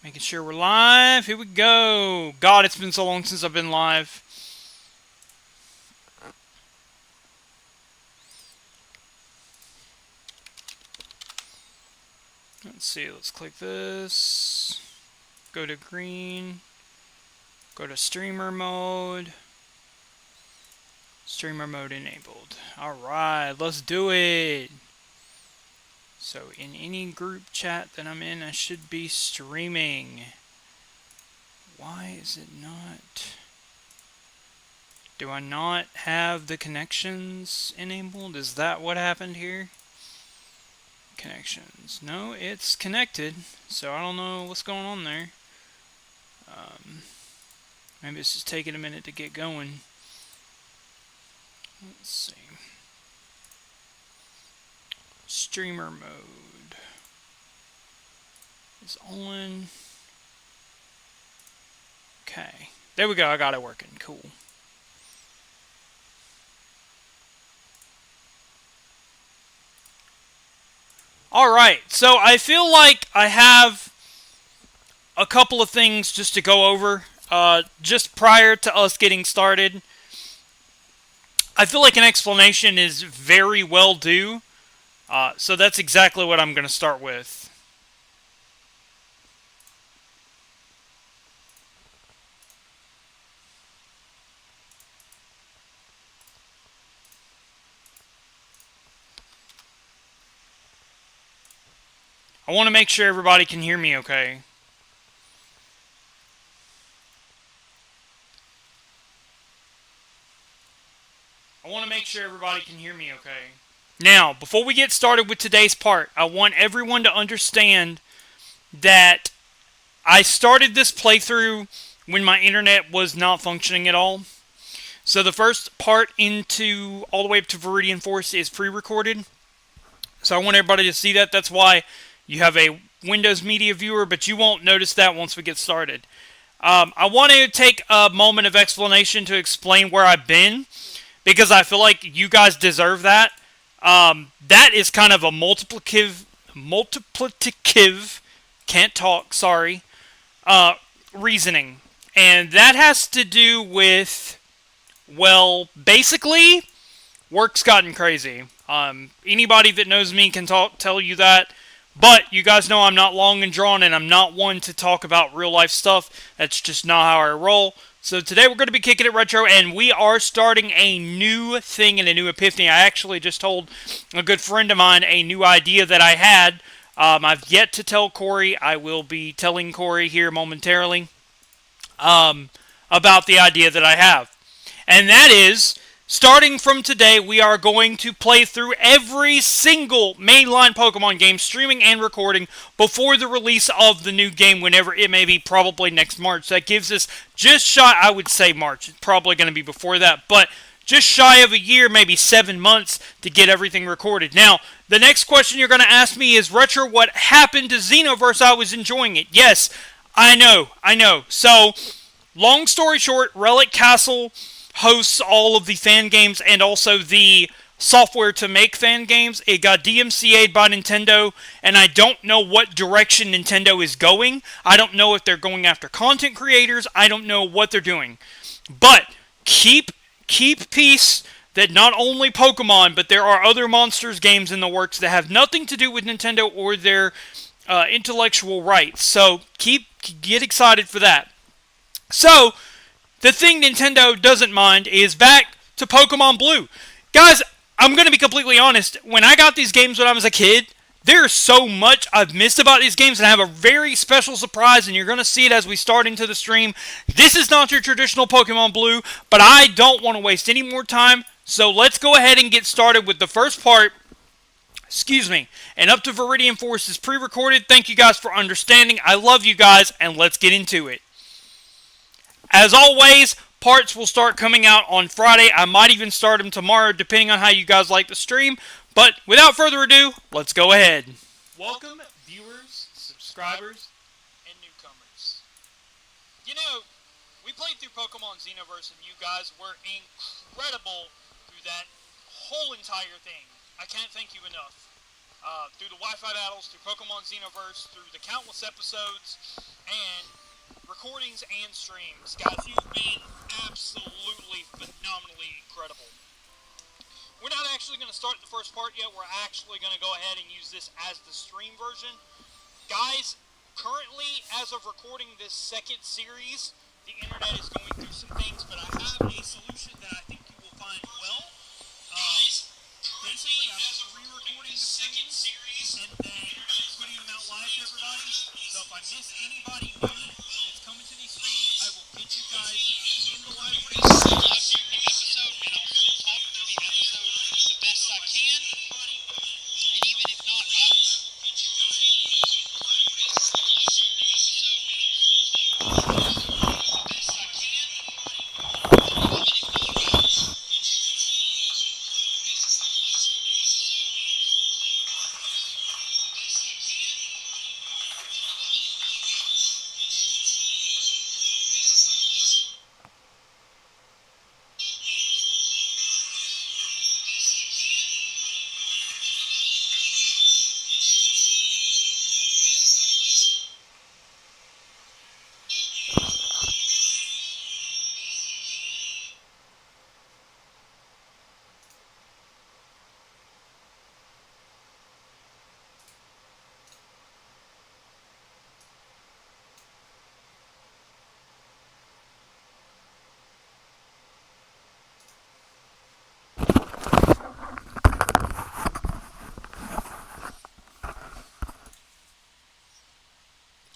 Making sure we're live. Here we go. God, it's been so long since I've been live. Let's see. Let's click this. Go to green. Go to streamer mode. Streamer mode enabled. Alright, let's do it. So, in any group chat that I'm in, I should be streaming. Why is it not? Do I not have the connections enabled? Is that what happened here? Connections. No, it's connected. So I don't know what's going on there. Maybe it's just taking a minute to get going. Let's see. Streamer mode is on. Okay. There we go. I got it working. Cool. Alright. So I feel like I have a couple of things just to go over. Just prior to us getting started. I feel like an explanation is very well due. So that's exactly what I'm going to start with. I want to make sure everybody can hear me okay. I want to make sure everybody can hear me okay. Now, before we get started with today's part, I want everyone to understand that I started this playthrough when my internet was not functioning at all. So the first part into all the way up to Viridian Forest is pre-recorded. So I want everybody to see that. That's why you have a Windows Media Viewer, but you won't notice that once we get started. I want to take a moment of explanation to explain where I've been, because I feel like you guys deserve that. That is kind of a multiplicative, can't talk, sorry, reasoning. And that has to do with, well, basically, work's gotten crazy. Anybody that knows me can tell you that. But you guys know I'm not long and drawn, and I'm not one to talk about real life stuff. That's just not how I roll. So today we're going to be kicking it retro, and we are starting a new thing and a new epiphany. I actually just told a good friend of mine a new idea that I had. I've yet to tell Corey. I will be telling Corey here momentarily about the idea that I have. And that is, starting from today, we are going to play through every single mainline Pokemon game, streaming and recording, before the release of the new game, whenever it may be, probably next March. That gives us just shy, I would say March. It's probably going to be before that, but just shy of a year, maybe 7 months, to get everything recorded. Now, the next question you're going to ask me is, Retro, what happened to Xenoverse? I was enjoying it. Yes, I know. So, long story short, Relic Castle hosts all of the fan games and also the software to make fan games. It got DMCA'd by Nintendo, and I don't know what direction Nintendo is going. I don't know if they're going after content creators. I don't know what they're doing. But keep peace that not only Pokemon, but there are other Monsters games in the works that have nothing to do with Nintendo or their intellectual rights. So get excited for that. So, the thing Nintendo doesn't mind is back to Pokemon Blue. Guys, I'm going to be completely honest. When I got these games when I was a kid, there's so much I've missed about these games, and I have a very special surprise, and you're going to see it as we start into the stream. This is not your traditional Pokemon Blue, but I don't want to waste any more time, so let's go ahead and get started with the first part. And Up to Viridian Forest is pre-recorded. Thank you guys for understanding. I love you guys, and let's get into it. As always, parts will start coming out on Friday. I might even start them tomorrow, depending on how you guys like the stream. But without further ado, let's go ahead. Welcome, viewers, subscribers, and newcomers. You know, we played through Pokemon Xenoverse, and you guys were incredible through that whole entire thing. I can't thank you enough. Through the Wi-Fi battles, through Pokemon Xenoverse, through the countless episodes, and recordings and streams. Guys, you've been absolutely phenomenally incredible. We're not actually going to start the first part yet. We're actually going to go ahead and use this as the stream version. Guys, currently, as of recording this second series, the internet is going through some things, but I have a solution that I think you will find well. Basically, I'm re-recording the second series and then putting them out live to everybody. So if I miss anybody new that's coming to these streams, I will get you guys in the live stream the episode, and I'll still talk through the episode the best I can. And even if not, I will get you guys in the live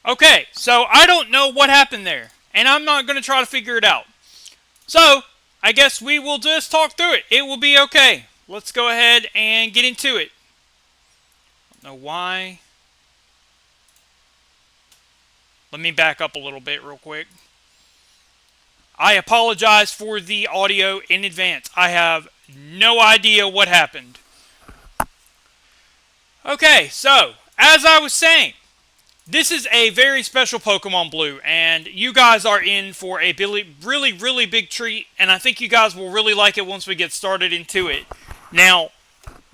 Okay, so I don't know what happened there, and I'm not going to try to figure it out. So, I guess we will just talk through it. It will be okay. Let's go ahead and get into it. I don't know why. Let me back up a little bit real quick. I apologize for the audio in advance. I have no idea what happened. Okay, so, as I was saying, this is a very special Pokemon Blue, and you guys are in for a really big treat, and I think you guys will really like it once we get started into it. Now,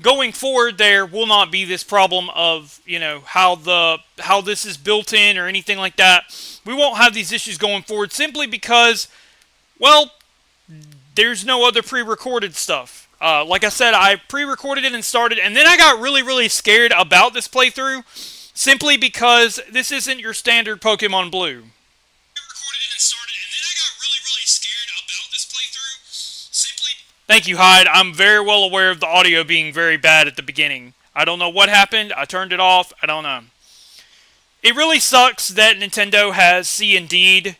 going forward, there will not be this problem of, how this is built in or anything like that. We won't have these issues going forward simply because, well, there's no other pre-recorded stuff. Like I said, I pre-recorded it and started, and then I got really scared about this playthrough, simply because this isn't your standard Pokemon Blue. Thank you, Hyde. I'm very well aware of the audio being very bad at the beginning. I don't know what happened. I turned it off. I don't know. It really sucks that Nintendo has C&D'd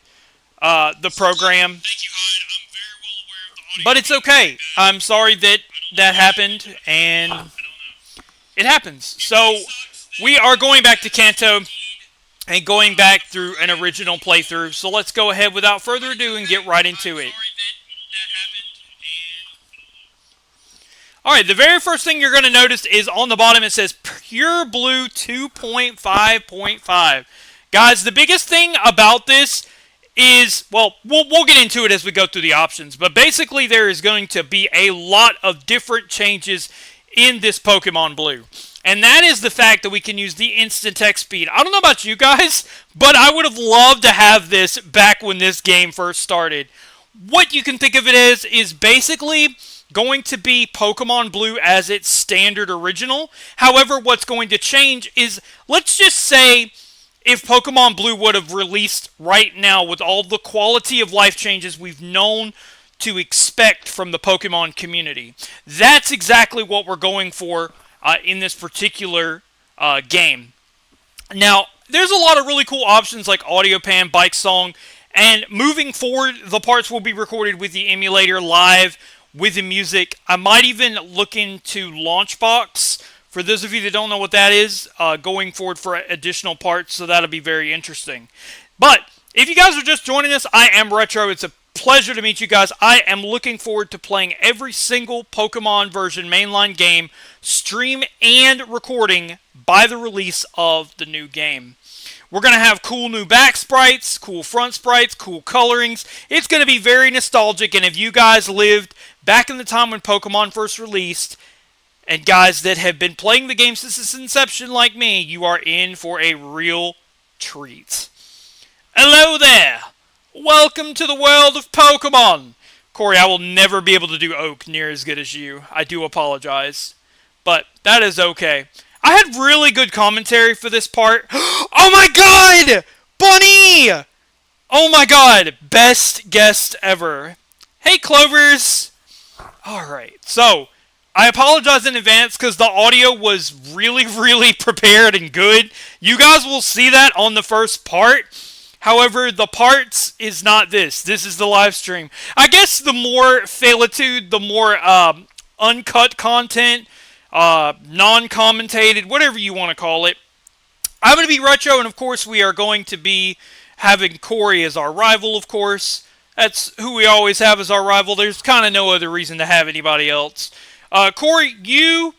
the program. Thank you, Hyde. I'm very well aware of the audio. But it's okay. I'm sorry that happened, and it happens. So, we are going back to Kanto and going back through an original playthrough. So let's go ahead without further ado and get right into it. Alright, the very first thing you're going to notice is on the bottom it says Pure Blue 2.5.5. Guys, the biggest thing about this is, well, we'll get into it as we go through the options. But basically there is going to be a lot of different changes in this Pokemon Blue. And that is the fact that we can use the instant text speed. I don't know about you guys, but I would have loved to have this back when this game first started. What you can think of it as is basically going to be Pokemon Blue as its standard original. However, what's going to change is, let's just say, if Pokemon Blue would have released right now with all the quality of life changes we've known to expect from the Pokemon community. That's exactly what we're going for in this particular game. Now, there's a lot of really cool options like Audio Pan, Bike Song, and moving forward, the parts will be recorded with the emulator live with the music. I might even look into Launchbox, for those of you that don't know what that is, going forward for additional parts, so that'll be very interesting. But, if you guys are just joining us, I am Retro. It's a pleasure to meet you guys. I am looking forward to playing every single Pokemon version mainline game, stream and recording by the release of the new game. We're going to have cool new back sprites, cool front sprites, cool colorings. It's going to be very nostalgic, and if you guys lived back in the time when Pokemon first released, and guys that have been playing the game since its inception like me, you are in for a real treat. Hello there! Welcome to the world of Pokemon! Corey, I will never be able to do Oak near as good as you. I do apologize. But that is okay. I had really good commentary for this part. Oh my god! Bunny! Oh my god! Best guest ever. Hey, Clovers! Alright, so I apologize in advance because the audio was really prepared and good. You guys will see that on the first part. However, the parts is not this. This is the live stream. I guess the more failitude, the more uncut content, non-commentated, whatever you want to call it. I'm going to be Retro, and of course we are going to be having Corey as our rival, of course. That's who we always have as our rival. There's kind of no other reason to have anybody else. Corey, you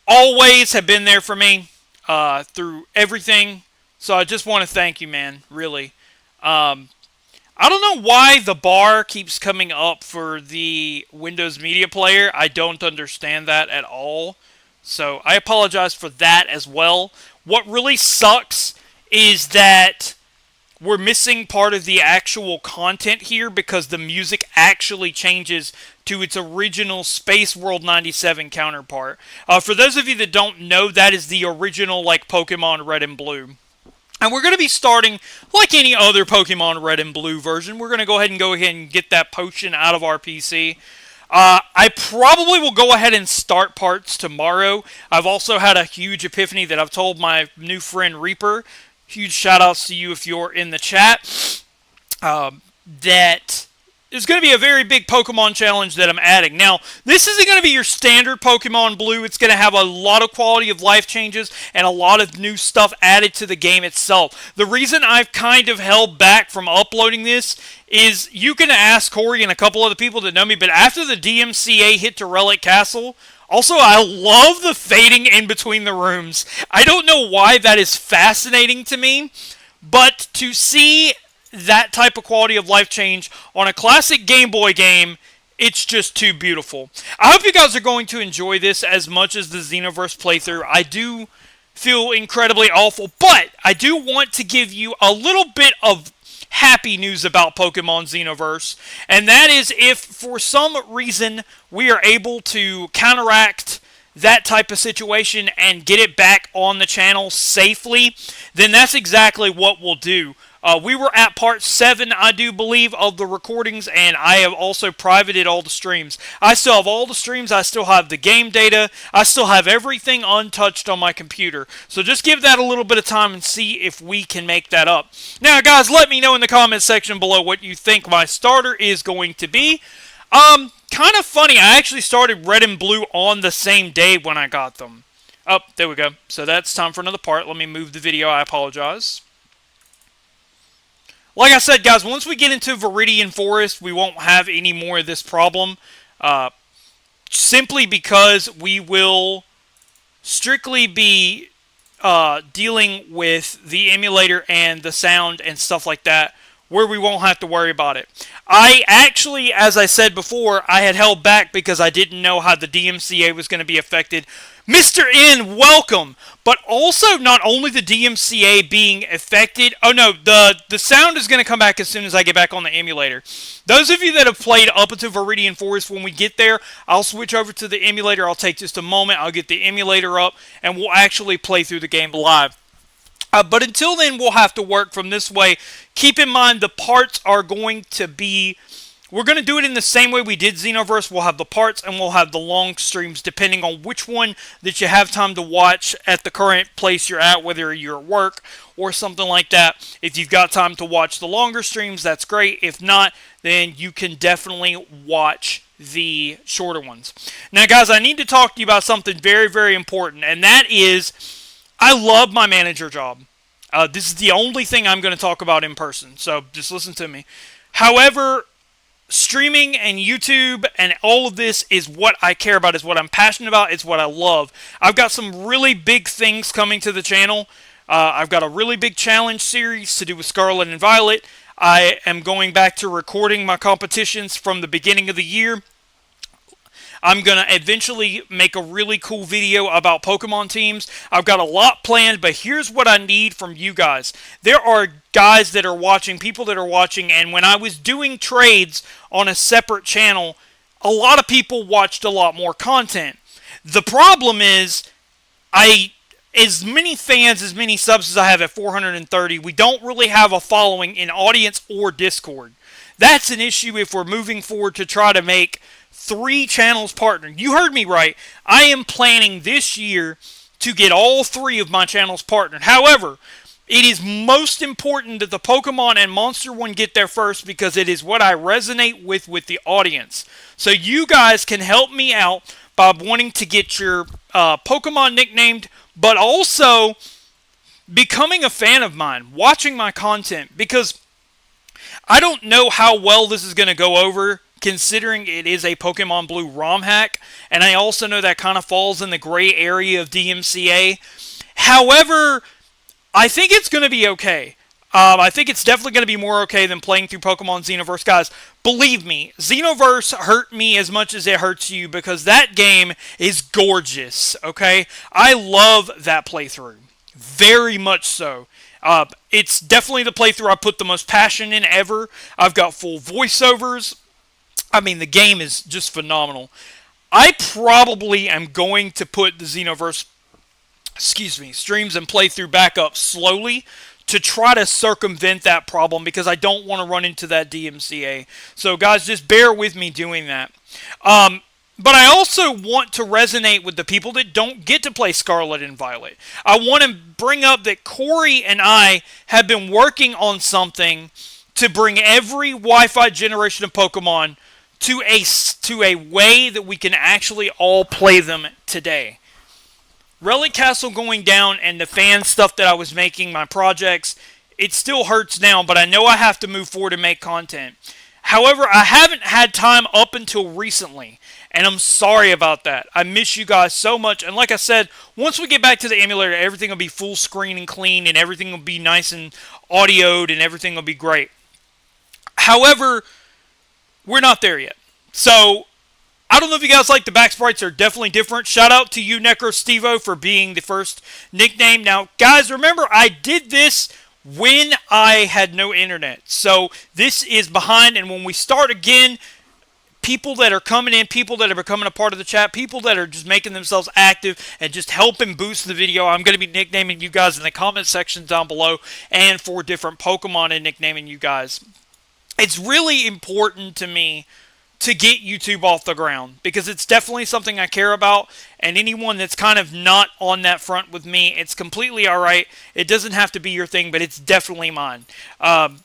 always have been there for me through everything. So I just want to thank you, man, really. I don't know why the bar keeps coming up for the Windows Media Player. I don't understand that at all. So I apologize for that as well. What really sucks is that we're missing part of the actual content here because the music actually changes to its original Space World 97 counterpart. For those of you that don't know, that is the original like Pokemon Red and Blue. And we're going to be starting, like any other Pokemon Red and Blue version, we're going to go ahead and get that potion out of our PC. I probably will go ahead and start parts tomorrow. I've also had a huge epiphany that I've told my new friend Reaper. Huge shout-outs to you if you're in the chat. That is going to be a very big Pokemon challenge that I'm adding. Now, this isn't going to be your standard Pokemon Blue. It's going to have a lot of quality of life changes and a lot of new stuff added to the game itself. The reason I've kind of held back from uploading this is you can ask Corey and a couple other people that know me, but after the DMCA hit to Relic Castle, also, I love the fading in between the rooms. I don't know why that is fascinating to me, but to see that type of quality of life change on a classic Game Boy game, it's just too beautiful. I hope you guys are going to enjoy this as much as the Xenoverse playthrough. I do feel incredibly awful, but I do want to give you a little bit of happy news about Pokemon Xenoverse, and that is if for some reason we are able to counteract that type of situation and get it back on the channel safely, then that's exactly what we'll do. We were at part 7, I do believe, of the recordings, and I have also privated all the streams. I still have all the streams, I still have the game data, I still have everything untouched on my computer. So just give that a little bit of time and see if we can make that up. Now, guys, let me know in the comments section below what you think my starter is going to be. Kind of funny, I actually started Red and Blue on the same day when I got them. Oh, there we go. So that's time for another part. Let me move the video, I apologize. Like I said, guys, once we get into Viridian Forest, we won't have any more of this problem. Simply because we will strictly be dealing with the emulator and the sound and stuff like that, where we won't have to worry about it. I actually, as I said before, I had held back because I didn't know how the DMCA was going to be affected. Mr. N, welcome! But also, not only the DMCA being affected... Oh, no, the sound is going to come back as soon as I get back on the emulator. Those of you that have played up into Viridian Forest, when we get there, I'll switch over to the emulator. I'll take just a moment. I'll get the emulator up, and we'll actually play through the game live. But until then, we'll have to work from this way. Keep in mind, the parts are going to be... We're going to do it in the same way we did Xenoverse. We'll have the parts and we'll have the long streams, depending on which one that you have time to watch at the current place you're at, whether you're at work or something like that. If you've got time to watch the longer streams, that's great. If not, then you can definitely watch the shorter ones. Now, guys, I need to talk to you about something very important, and that is... I love my manager job. This is the only thing I'm going to talk about in person, so just listen to me. However, streaming and YouTube and all of this is what I care about, is what I'm passionate about, it's what I love. I've got some really big things coming to the channel. I've got a really big challenge series to do with Scarlet and Violet. I am going back to recording my competitions from the beginning of the year. I'm going to eventually make a really cool video about Pokemon teams. I've got a lot planned, but here's what I need from you guys. There are guys that are watching, people that are watching, and when I was doing trades on a separate channel, a lot of people watched a lot more content. The problem is, as many fans, as many subs as I have at 430, we don't really have a following in audience or Discord. That's an issue if we're moving forward to try to make 3 channels partner. You heard me right. I am planning this year to get all 3 of my channels partnered. However, it is most important that the Pokemon and Monster one get there first because it is what I resonate with the audience. So you guys can help me out by wanting to get your Pokemon nicknamed, but also becoming a fan of mine, watching my content, because I don't know how well this is going to go over, considering it is a Pokemon Blue ROM hack, and I also know that kind of falls in the gray area of DMCA. However, I think it's going to be okay. I think it's definitely going to be more okay than playing through Pokemon Xenoverse. Guys, believe me, Xenoverse hurt me as much as it hurts you because that game is gorgeous, okay? I love that playthrough. Very much so. It's definitely the playthrough I put the most passion in ever. I've got full voiceovers. I mean, the game is just phenomenal. I probably am going to put the Xenoverse, streams and playthrough back up slowly to try to circumvent that problem because I don't want to run into that DMCA. So guys, just bear with me doing that. But I also want to resonate with the people that don't get to play Scarlet and Violet. I want to bring up that Corey and I have been working on something to bring every Wi-Fi generation of Pokemon to a way that we can actually all play them today. Relic Castle going down and the fan stuff that I was making, my projects, it still hurts now, but I know I have to move forward and make content. However, I haven't had time up until recently, and I'm sorry about that. I miss you guys so much, and like I said, once we get back to the emulator, everything will be full screen and clean, and everything will be nice and audioed, and everything will be great. However, we're not there yet. So, I don't know if you guys like the back sprites are definitely different. Shout out to you, NecroStevo, for being the first nickname. Now, guys, remember, I did this when I had no internet. So, this is behind, and when we start again, people that are coming in, people that are becoming a part of the chat, people that are just making themselves active and just helping boost the video, I'm going to be nicknaming you guys in the comment section down below and for different Pokemon and nicknaming you guys. It's really important to me to get YouTube off the ground because it's definitely something I care about, and anyone that's kind of not on that front with me, it's completely alright. It doesn't have to be your thing, but it's definitely mine. I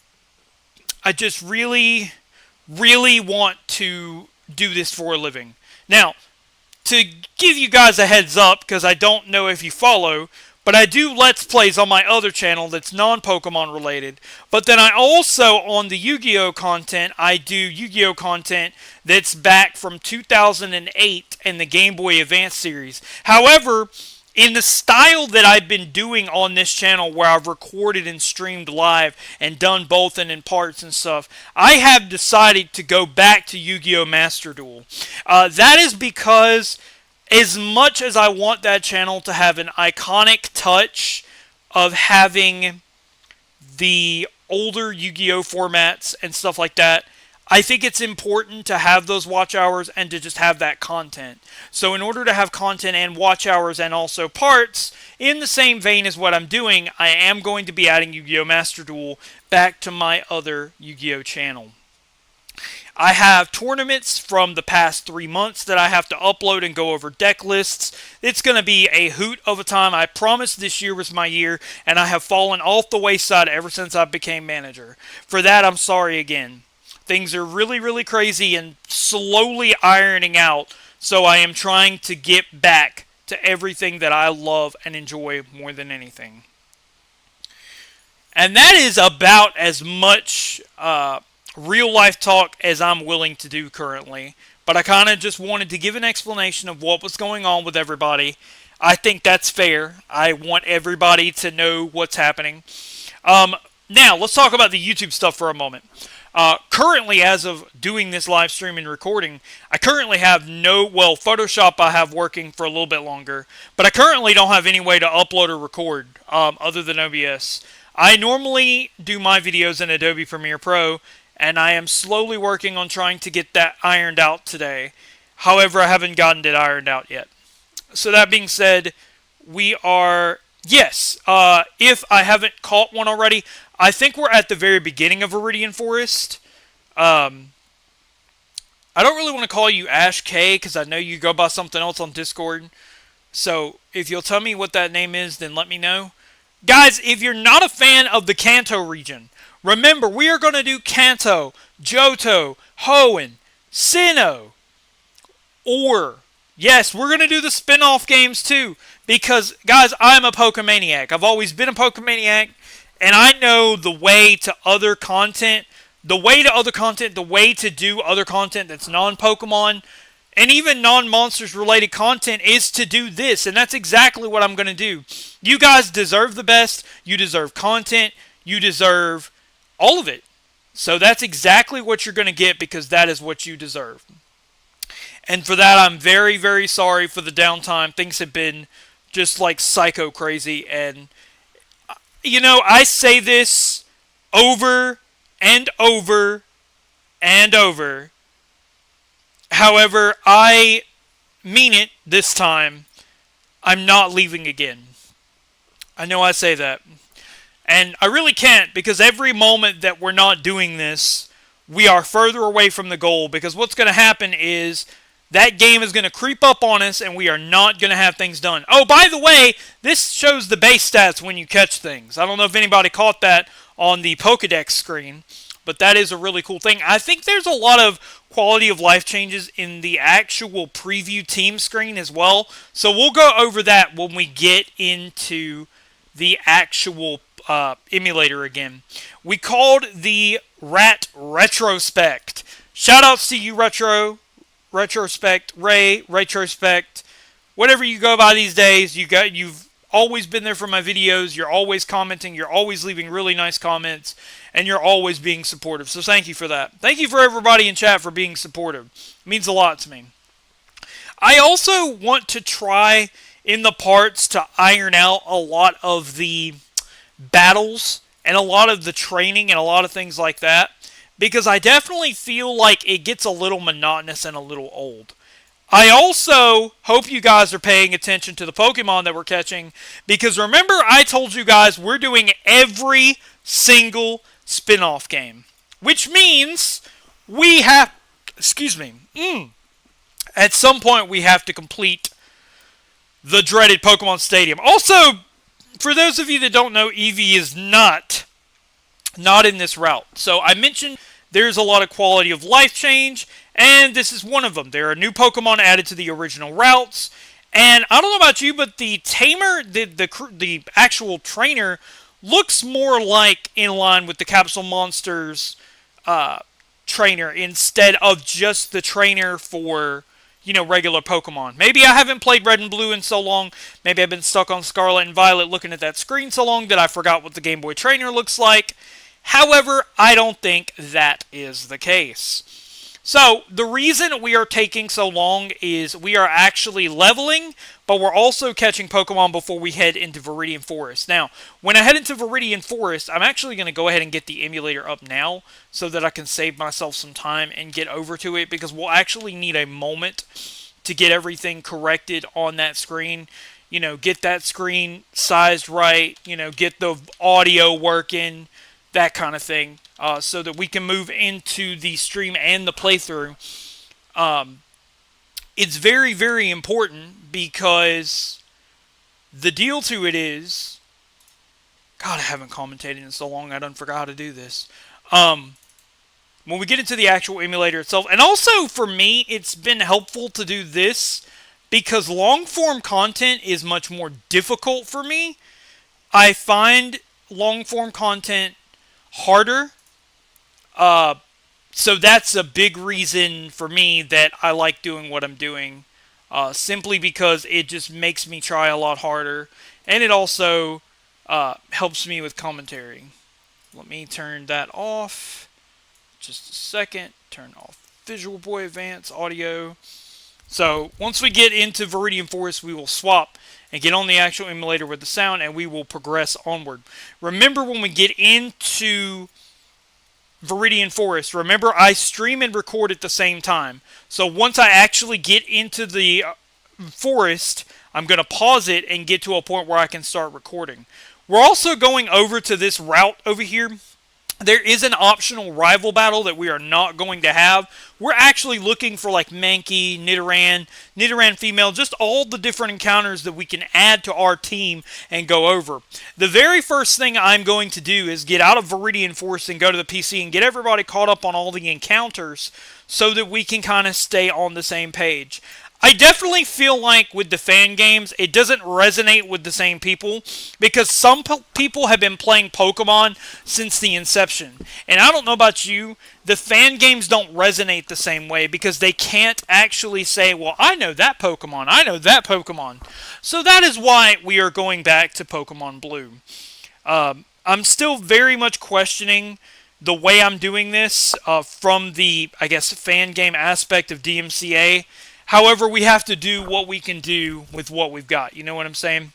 just really want to do this for a living. Now, to give you guys a heads up, because I don't know if you follow, but I do Let's Plays on my other channel that's non-Pokemon related. But then I also, on the Yu-Gi-Oh! Content, I do Yu-Gi-Oh! Content that's back from 2008 in the Game Boy Advance series. However, in the style that I've been doing on this channel where I've recorded and streamed live and done both and in parts and stuff, I have decided to go back to Yu-Gi-Oh! Master Duel. That is because as much as I want that channel to have an iconic touch of having the older Yu-Gi-Oh! Formats and stuff like that, I think it's important to have those watch hours and to just have that content. So in order to have content and watch hours and also parts, in the same vein as what I'm doing, I am going to be adding Yu-Gi-Oh! Master Duel back to my other Yu-Gi-Oh! Channel. I have tournaments from the past 3 months that I have to upload and go over deck lists. It's going to be a hoot of a time. I promised this year was my year, and I have fallen off the wayside ever since I became manager. For that, I'm sorry again. Things are really crazy and slowly ironing out, so I am trying to get back to everything that I love and enjoy more than anything. And that is about as much real life talk as I'm willing to do currently, but I kind of just wanted to give an explanation of what was going on with everybody. I think that's fair. I want everybody to know what's happening. Now, let's talk about the YouTube stuff for a moment. Currently, as of doing this live stream and recording, I currently have Photoshop I have working for a little bit longer, but I currently don't have any way to upload or record other than OBS. I normally do my videos in Adobe Premiere Pro, and I am slowly working on trying to get that ironed out today. However, I haven't gotten it ironed out yet. So that being said, we are... Yes, if I haven't caught one already, I think we're at the very beginning of Viridian Forest. I don't really want to call you Ash K, because I know you go by something else on Discord. So, if you'll tell me what that name is, then let me know. Guys, if you're not a fan of the Kanto region, remember, we are going to do Kanto, Johto, Hoenn, Sinnoh, or... Yes, we're going to do the spin-off games too, because, guys, I'm a Pokemaniac. I've always been a Pokemaniac, and I know the way to other content, the way to do other content that's non-Pokemon, and even non-monsters related content is to do this, and that's exactly what I'm going to do. You guys deserve the best, you deserve content, you deserve all of it. So that's exactly what you're going to get, because that is what you deserve. And for that, I'm very, very sorry for the downtime. Things have been just like psycho crazy. And, you know, I say this over and over and over. However, I mean it this time. I'm not leaving again. I know I say that. And I really can't, because every moment that we're not doing this, we are further away from the goal. Because what's going to happen is... that game is going to creep up on us, and we are not going to have things done. Oh, by the way, this shows the base stats when you catch things. I don't know if anybody caught that on the Pokedex screen, but that is a really cool thing. I think there's a lot of quality of life changes in the actual preview team screen as well. So we'll go over that when we get into the actual emulator again. We called the Rat Retrospect. Shoutouts to you, Retrospect, Ray, Retrospect, whatever you go by these days. You've always been there for my videos. You're always commenting. You're always leaving really nice comments, and you're always being supportive. So thank you for that. Thank you for everybody in chat for being supportive. It means a lot to me. I also want to try in the parts to iron out a lot of the battles and a lot of the training and a lot of things like that. Because I definitely feel like it gets a little monotonous and a little old. I also hope you guys are paying attention to the Pokemon that we're catching. Because remember, I told you guys we're doing every single spin-off game. Which means we have... Excuse me. At some point, we have to complete the dreaded Pokemon Stadium. Also, for those of you that don't know, Eevee is not in this route. So I mentioned... there's a lot of quality of life change, and this is one of them. There are new Pokemon added to the original routes, and I don't know about you, but the tamer, the actual trainer, looks more like in line with the Capsule Monsters trainer instead of just the trainer for, you know, regular Pokemon. Maybe I haven't played Red and Blue in so long. Maybe I've been stuck on Scarlet and Violet looking at that screen so long that I forgot what the Game Boy trainer looks like. However, I don't think that is the case. So, the reason we are taking so long is we are actually leveling, but we're also catching Pokemon before we head into Viridian Forest. Now, when I head into Viridian Forest, I'm actually going to go ahead and get the emulator up now so that I can save myself some time and get over to it, because we'll actually need a moment to get everything corrected on that screen. You know, get that screen sized right, you know, get the audio working, that kind of thing, so that we can move into the stream and the playthrough. It's very, very important, because the deal to it is... God, I haven't commentated in so long, I done forgot how to do this. When we get into the actual emulator itself, and also for me, it's been helpful to do this, because long-form content is much more difficult for me. I find long-form content harder. So that's a big reason for me that I like doing what I'm doing. Simply because it just makes me try a lot harder. And it also helps me with commentary. Let me turn that off. just a second. Turn off Visual Boy Advance audio. So once we get into Viridian Forest, we will swap and get on the actual emulator with the sound, and we will progress onward. Remember, when we get into Viridian Forest, remember I stream and record at the same time. So once I actually get into the forest, I'm going to pause it and get to a point where I can start recording. We're also going over to this route over here. There is an optional rival battle that we are not going to have. We're actually looking for like Mankey, Nidoran female, just all the different encounters that we can add to our team and go over. The very first thing I'm going to do is get out of Viridian Forest and go to the PC and get everybody caught up on all the encounters so that we can kind of stay on the same page. I definitely feel like with the fan games, it doesn't resonate with the same people because some people have been playing Pokemon since the inception. And I don't know about you, the fan games don't resonate the same way because they can't actually say, well, I know that Pokemon, I know that Pokemon. So that is why we are going back to Pokemon Blue. I'm still very much questioning the way I'm doing this from the, I guess, fan game aspect of DMCA. However, we have to do what we can do with what we've got. You know what I'm saying?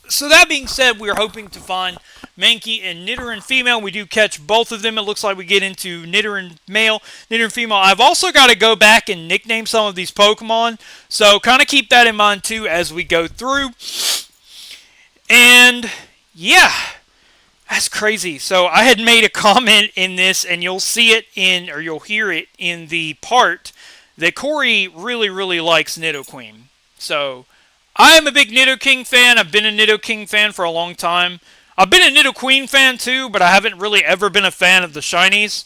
So that being said, we are hoping to find Mankey and Nidoran female. We do catch both of them. It looks like we get into Nidoran male, Nidoran female. I've also got to go back and nickname some of these Pokemon. So kind of keep that in mind too as we go through. And yeah, that's crazy. So I had made a comment in this, and you'll see it in, or you'll hear it in the part that Corey really, really likes Nidoqueen. So, I am a big Nidoking fan. I've been a Nidoking fan for a long time. I've been a Nidoqueen fan too, but I haven't really ever been a fan of the shinies.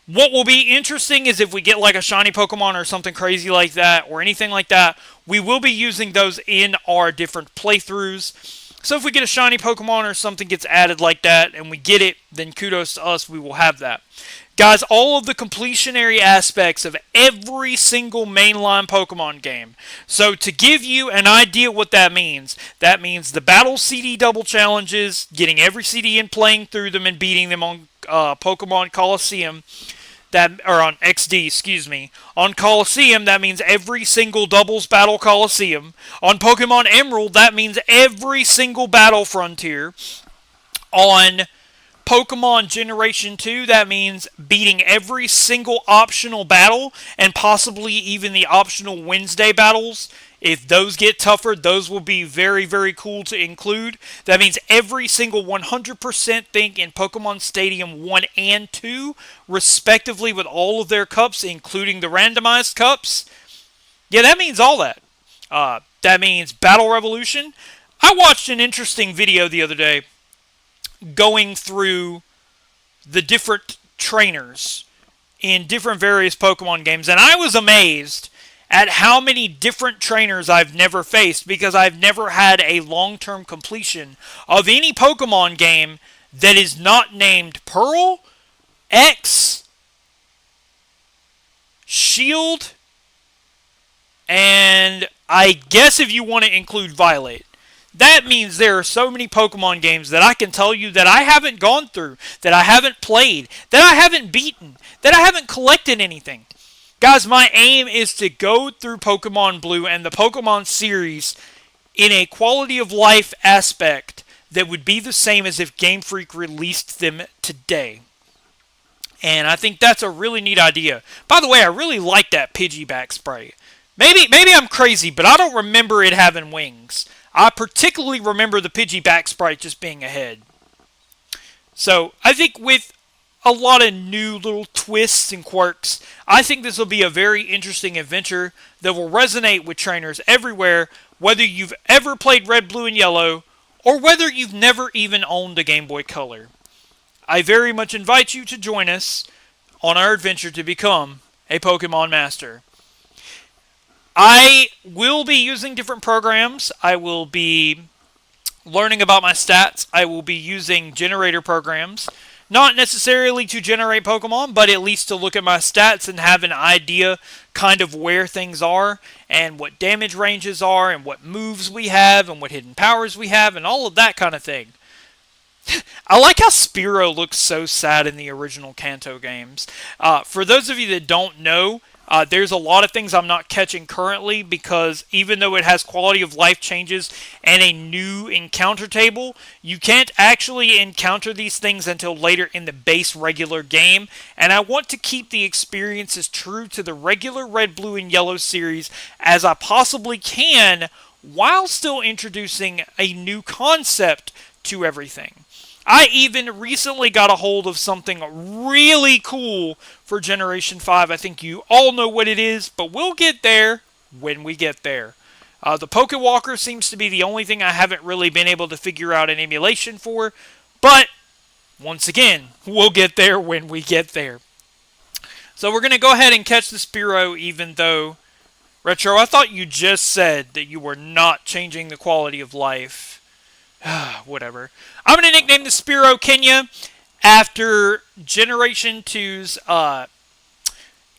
What will be interesting is if we get like a shiny Pokemon or something crazy like that, or anything like that, we will be using those in our different playthroughs. So if we get a shiny Pokemon or something gets added like that, and we get it, then kudos to us, we will have that. Guys, all of the completionary aspects of every single mainline Pokemon game. So to give you an idea what that means the Battle CD double challenges, getting every CD and playing through them and beating them on Pokemon Coliseum, or on XD, excuse me. On Coliseum, that means every single doubles battle Coliseum. On Pokemon Emerald, that means every single battle frontier. On Pokemon Generation 2, that means beating every single optional battle and possibly even the optional Wednesday battles. If those get tougher, those will be very, very cool to include. That means every single 100% thing in Pokemon Stadium 1 and 2, respectively, with all of their cups, including the randomized cups. Yeah, that means all that. That means Battle Revolution. I watched an interesting video the other day going through the different trainers in different various Pokemon games, and I was amazed at how many different trainers I've never faced because I've never had a long-term completion of any Pokemon game that is not named Pearl, X, Shield, and I guess if you want to include Violet. That means there are so many Pokemon games that I can tell you that I haven't gone through, that I haven't played, that I haven't beaten, that I haven't collected anything. Guys, my aim is to go through Pokemon Blue and the Pokemon series in a quality of life aspect that would be the same as if Game Freak released them today. And I think that's a really neat idea. By the way, I really like that Pidgeyback spray. Maybe I'm crazy, but I don't remember it having wings. I particularly remember the Pidgeyback sprite just being a head. So, I think with a lot of new little twists and quirks, I think this will be a very interesting adventure that will resonate with trainers everywhere, whether you've ever played Red, Blue, and Yellow, or whether you've never even owned a Game Boy Color. I very much invite you to join us on our adventure to become a Pokemon Master. I will be using different programs. I will be learning about my stats. I will be using generator programs. Not necessarily to generate Pokemon, but at least to look at my stats and have an idea kind of where things are and what damage ranges are and what moves we have and what hidden powers we have and all of that kind of thing. I like how Spiro looks so sad in the original Kanto games. For those of you that don't know, there's a lot of things I'm not catching currently because even though it has quality of life changes and a new encounter table, you can't actually encounter these things until later in the base regular game. And I want to keep the experience as true to the regular red, blue, and yellow series as I possibly can while still introducing a new concept to everything. I even recently got a hold of something really cool for Generation 5. I think you all know what it is, but we'll get there when we get there. The Pokewalker seems to be the only thing I haven't really been able to figure out an emulation for, but once again, we'll get there when we get there. So we're going to go ahead and catch the Spearow, even though, Retro, I thought you just said that you were not changing the quality of life. Whatever. I'm going to nickname the Spearow Kenya after Generation 2's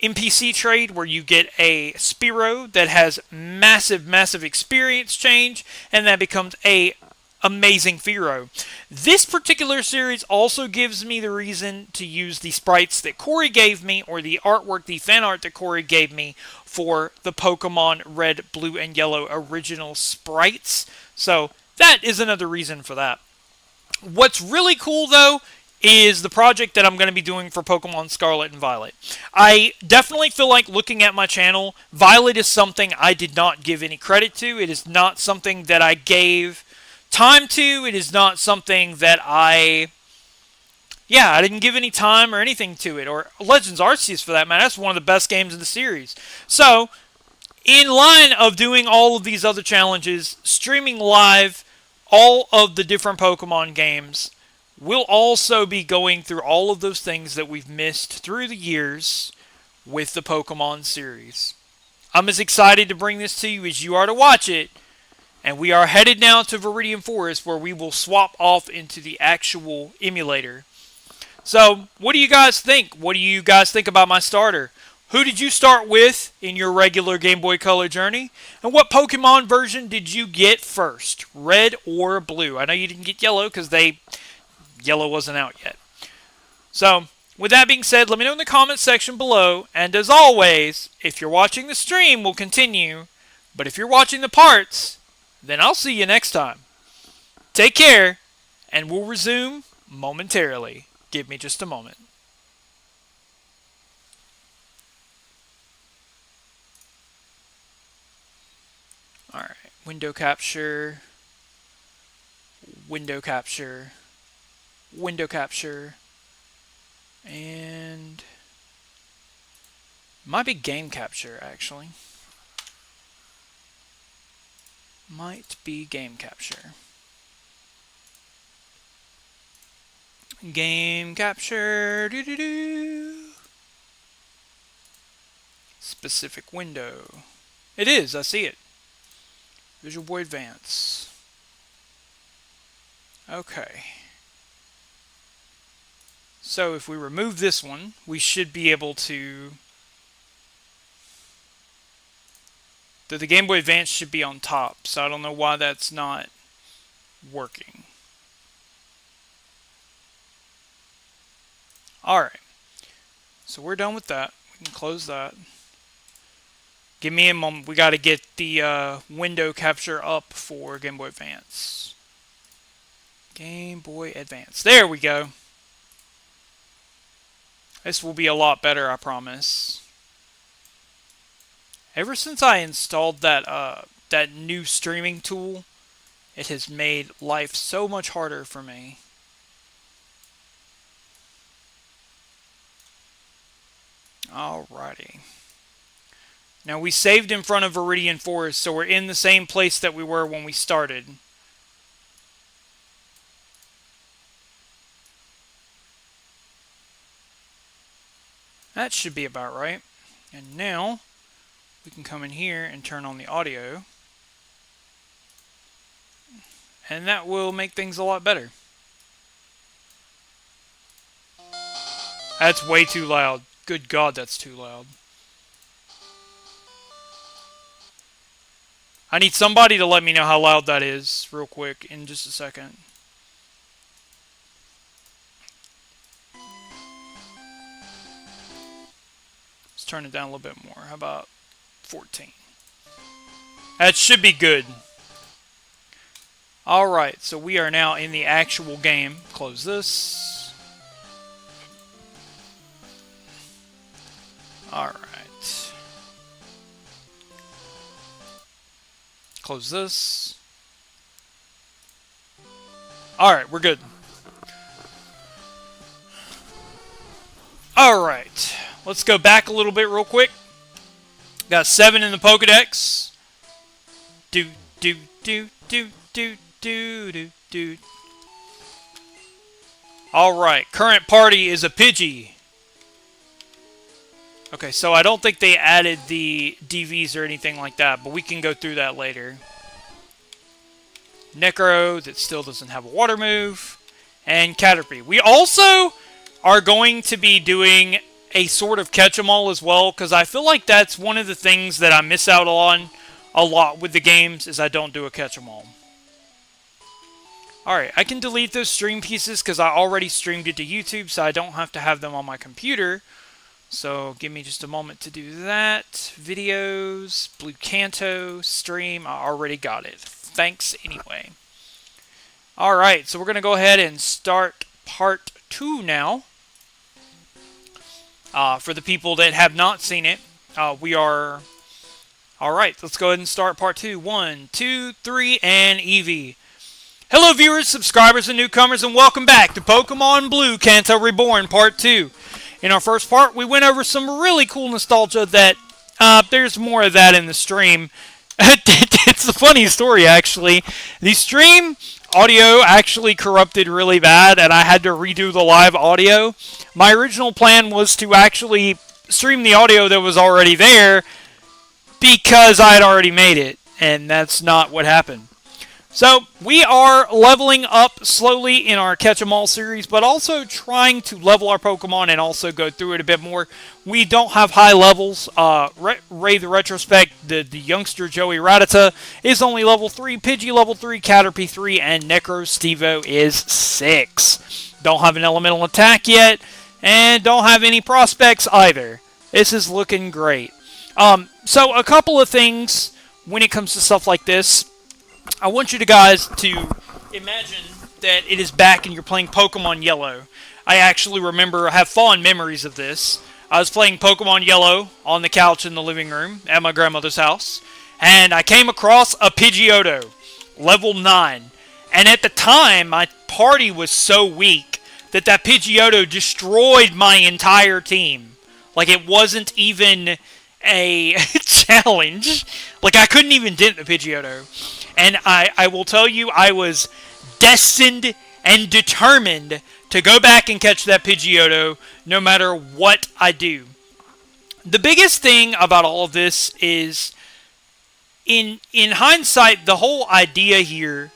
NPC trade, where you get a Spearow that has massive experience change, and that becomes a amazing Fearow. This particular series also gives me the reason to use the sprites that Corey gave me, or the artwork, the fan art that Corey gave me for the Pokemon Red, Blue, and Yellow original sprites. So that is another reason for that. What's really cool, though, is the project that I'm going to be doing for Pokemon Scarlet and Violet. I definitely feel like, looking at my channel, Violet is something I did not give any credit to. It is not something that I gave time to. It is not something that I didn't give any time or anything to it. Or Legends Arceus, for that matter. That's one of the best games in the series. So, in line of doing all of these other challenges, streaming live all of the different Pokemon games, we'll also be going through all of those things that we've missed through the years with the Pokemon series. I'm as excited to bring this to you as you are to watch it, and we are headed now to Viridian Forest, where we will swap off into the actual emulator. So, what do you guys think? What do you guys think about my starter? Who did you start with in your regular Game Boy Color journey? And what Pokemon version did you get first? Red or blue? I know you didn't get yellow because yellow wasn't out yet. So, with that being said, let me know in the comments section below. And as always, if you're watching the stream, we'll continue. But if you're watching the parts, then I'll see you next time. Take care, and we'll resume momentarily. Give me just a moment. Alright, window capture, window capture, window capture, and might be game capture, actually. Might be game capture. Game capture, specific window. It is, I see it. Visual Boy Advance. Okay. So if we remove this one, we should be able to... The Game Boy Advance should be on top, so I don't know why that's not working. Alright. So we're done with that. We can close that. Give me a moment. We got to get the window capture up for Game Boy Advance. Game Boy Advance. There we go. This will be a lot better, I promise. Ever since I installed that new streaming tool, it has made life so much harder for me. Alrighty. Now we saved in front of Viridian Forest, so we're in the same place that we were when we started. That should be about right. And now we can come in here and turn on the audio. And that will make things a lot better. That's way too loud. Good God, that's too loud. I need somebody to let me know how loud that is real quick in just a second. turn it down a little bit more. How about 14? That should be good. Alright, so we are now in the actual game. Close this. Alright. Close this. Alright, we're good. Alright, let's go back a little bit real quick. Got 7 in the Pokedex. Do. Alright, current party is a Pidgey. Okay, so I don't think they added the DVs or anything like that, but we can go through that later. Necro, that still doesn't have a water move. And Caterpie. We also are going to be doing a sort of catch-em-all as well, because I feel like that's one of the things that I miss out on a lot with the games, is I don't do a catch-em-all. Alright, I can delete those stream pieces because I already streamed it to YouTube, so I don't have to have them on my computer. So, give me just a moment to do that. Videos, Blue Kanto, stream, I already got it. Thanks anyway. Alright, so we're going to go ahead and start part 2 now. For the people that have not seen it, we are... Alright, let's go ahead and start part 2. 1, 2, 3, and Eevee. Hello viewers, subscribers, and newcomers, and welcome back to Pokemon Blue Kanto Reborn Part 2. In our first part, we went over some really cool nostalgia that, there's more of that in the stream. It's a funny story, actually. The stream audio actually corrupted really bad, and I had to redo the live audio. My original plan was to actually stream the audio that was already there, because I had already made it, and that's not what happened. So, we are leveling up slowly in our Catch-em-all series, but also trying to level our Pokemon and also go through it a bit more. We don't have high levels. Ray the Retrospect, the youngster Joey Rattata, is only level 3, Pidgey level 3, Caterpie 3, and Necro Stevo is 6. Don't have an elemental attack yet, and don't have any prospects either. This is looking great. So, a couple of things when it comes to stuff like this. I want you guys to imagine that it is back and you're playing Pokemon Yellow. I actually I have fond memories of this. I was playing Pokemon Yellow on the couch in the living room at my grandmother's house, and I came across a Pidgeotto, level 9. And at the time, my party was so weak that Pidgeotto destroyed my entire team. Like, it wasn't even a challenge. Like, I couldn't even dent the Pidgeotto. And I will tell you, I was destined and determined to go back and catch that Pidgeotto no matter what I do. The biggest thing about all of this is, in hindsight, the whole idea here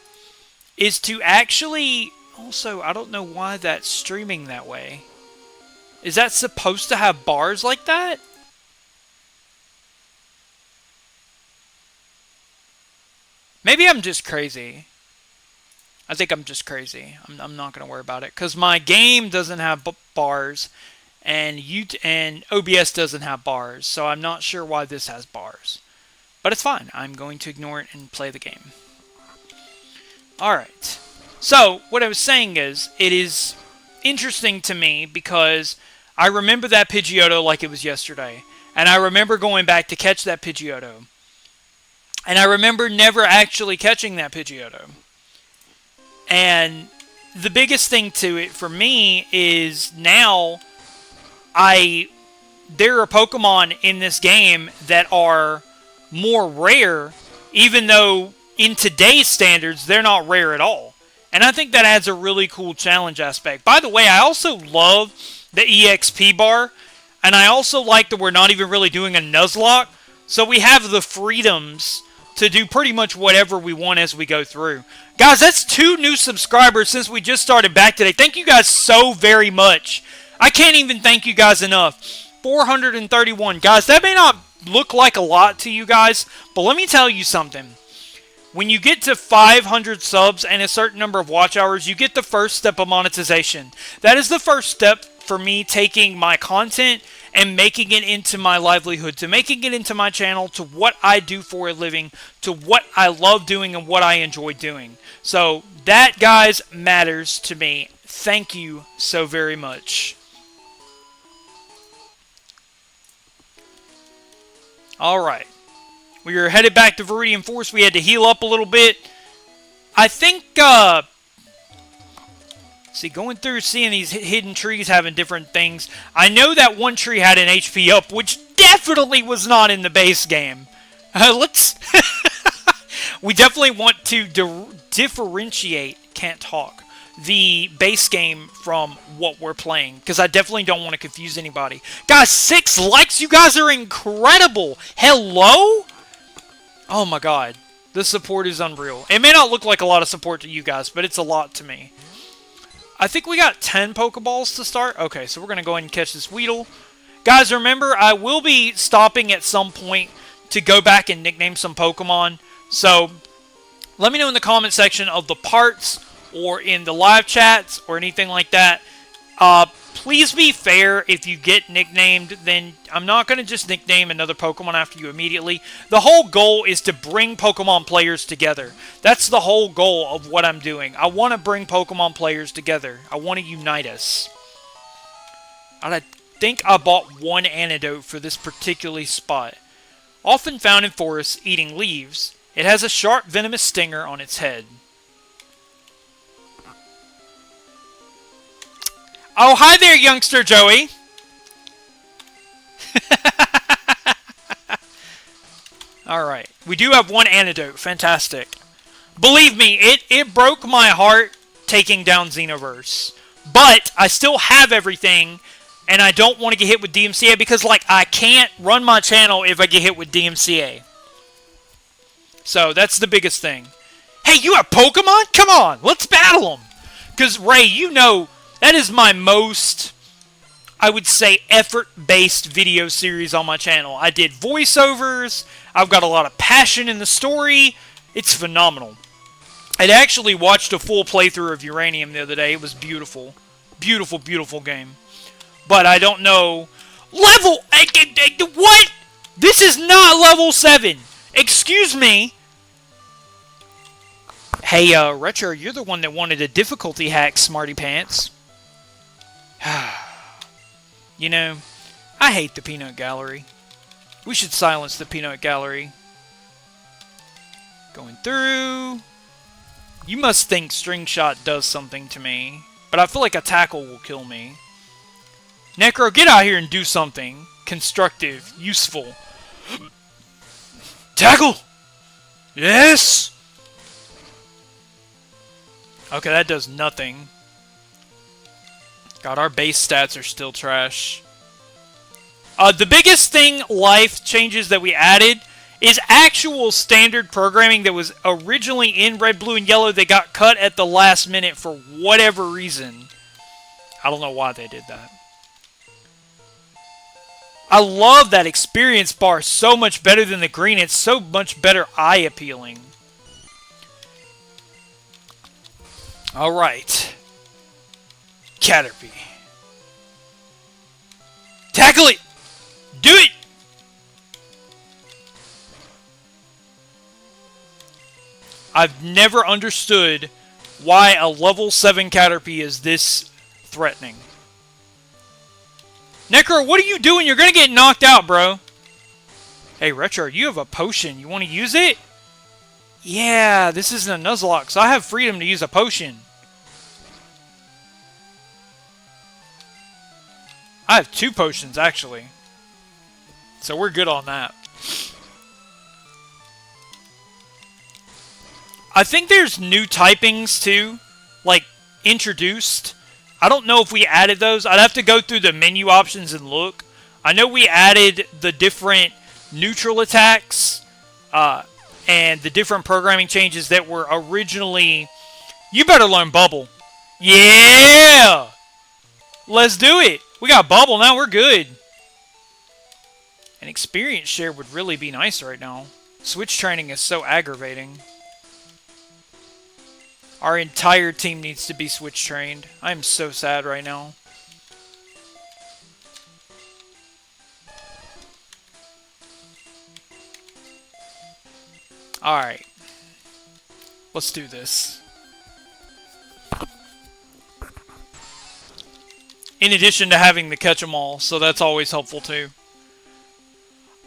is to actually... Also, I don't know why that's streaming that way. Is that supposed to have bars like that? Maybe I'm just crazy. I think I'm just crazy. I'm not going to worry about it. Because my game doesn't have bars. And OBS doesn't have bars. So I'm not sure why this has bars. But it's fine. I'm going to ignore it and play the game. Alright. So, what I was saying is, it is interesting to me because I remember that Pidgeotto like it was yesterday. And I remember going back to catch that Pidgeotto. And I remember never actually catching that Pidgeotto. And the biggest thing to it for me is now there are Pokemon in this game that are more rare, even though in today's standards they're not rare at all. And I think that adds a really cool challenge aspect. By the way, I also love the EXP bar, and I also like that we're not even really doing a Nuzlocke, so we have the freedoms to do pretty much whatever we want as we go through. Guys, that's 2 new subscribers since we just started back today. Thank you guys so very much. I can't even thank you guys enough. 431. Guys, that may not look like a lot to you guys, but let me tell you something. When you get to 500 subs and a certain number of watch hours, you get the first step of monetization. That is the first step for me taking my content and making it into my livelihood, to making it into my channel, to what I do for a living, to what I love doing and what I enjoy doing. So that, guys, matters to me. Thank you so very much. Alright. We are headed back to Viridian Forest. We had to heal up a little bit. I think, see, going through, seeing these hidden trees having different things. I know that one tree had an HP up, which definitely was not in the base game. Let's... We definitely want to differentiate, can't talk, the base game from what we're playing, because I definitely don't want to confuse anybody. Guys, 6 likes! You guys are incredible! Hello? Oh my god. The support is unreal. It may not look like a lot of support to you guys, but it's a lot to me. I think we got 10 Pokeballs to start. Okay, so we're going to go ahead and catch this Weedle. Guys, remember, I will be stopping at some point to go back and nickname some Pokemon. So, let me know in the comment section of the parts or in the live chats or anything like that. Please be fair. If you get nicknamed, then I'm not going to just nickname another Pokemon after you immediately. The whole goal is to bring Pokemon players together. That's the whole goal of what I'm doing. I want to bring Pokemon players together. I want to unite us. I think I bought one antidote for this particular spot. Often found in forests eating leaves, it has a sharp venomous stinger on its head. Oh, hi there, youngster Joey. Alright. We do have one antidote. Fantastic. Believe me, it broke my heart taking down Xenoverse. But I still have everything, and I don't want to get hit with DMCA because, like, I can't run my channel if I get hit with DMCA. So, that's the biggest thing. Hey, you have Pokemon? Come on, let's battle them. Because, Ray, you know... That is my most, I would say, effort-based video series on my channel. I did voiceovers. I've got a lot of passion in the story. It's phenomenal. I actually watched a full playthrough of Uranium the other day. It was beautiful. Beautiful, beautiful game. But I don't know... Level... What? This is not level 7. Excuse me. Hey, Retro, you're the one that wanted a difficulty hack, Smarty Pants. You know, I hate the Peanut Gallery. We should silence the Peanut Gallery. Going through. You must think String Shot does something to me. But I feel like a tackle will kill me. Necro, get out here and do something. Constructive. Useful. Tackle! Yes! Okay, that does nothing. God, our base stats are still trash. The biggest thing, life changes that we added, is actual standard programming that was originally in Red, Blue, and Yellow that got cut at the last minute for whatever reason. I don't know why they did that. I love that experience bar so much better than the green. It's so much better eye-appealing. Alright. Caterpie. Tackle it! Do it! I've never understood why a level 7 Caterpie is this threatening. Necro, what are you doing? You're gonna get knocked out, bro. Hey, Retro, you have a potion. You want to use it? Yeah, this isn't a Nuzlocke, so I have freedom to use a potion. I have 2 potions, actually. So we're good on that. I think there's new typings, too. Like, introduced. I don't know if we added those. I'd have to go through the menu options and look. I know we added the different neutral attacks. And the different programming changes that were originally... You better learn Bubble. Yeah! Let's do it. We got Bubble now. We're good. An experience share would really be nice right now. Switch training is so aggravating. Our entire team needs to be switch trained. I'm so sad right now. Alright. Let's do this. In addition to having the catch 'em all, so that's always helpful too.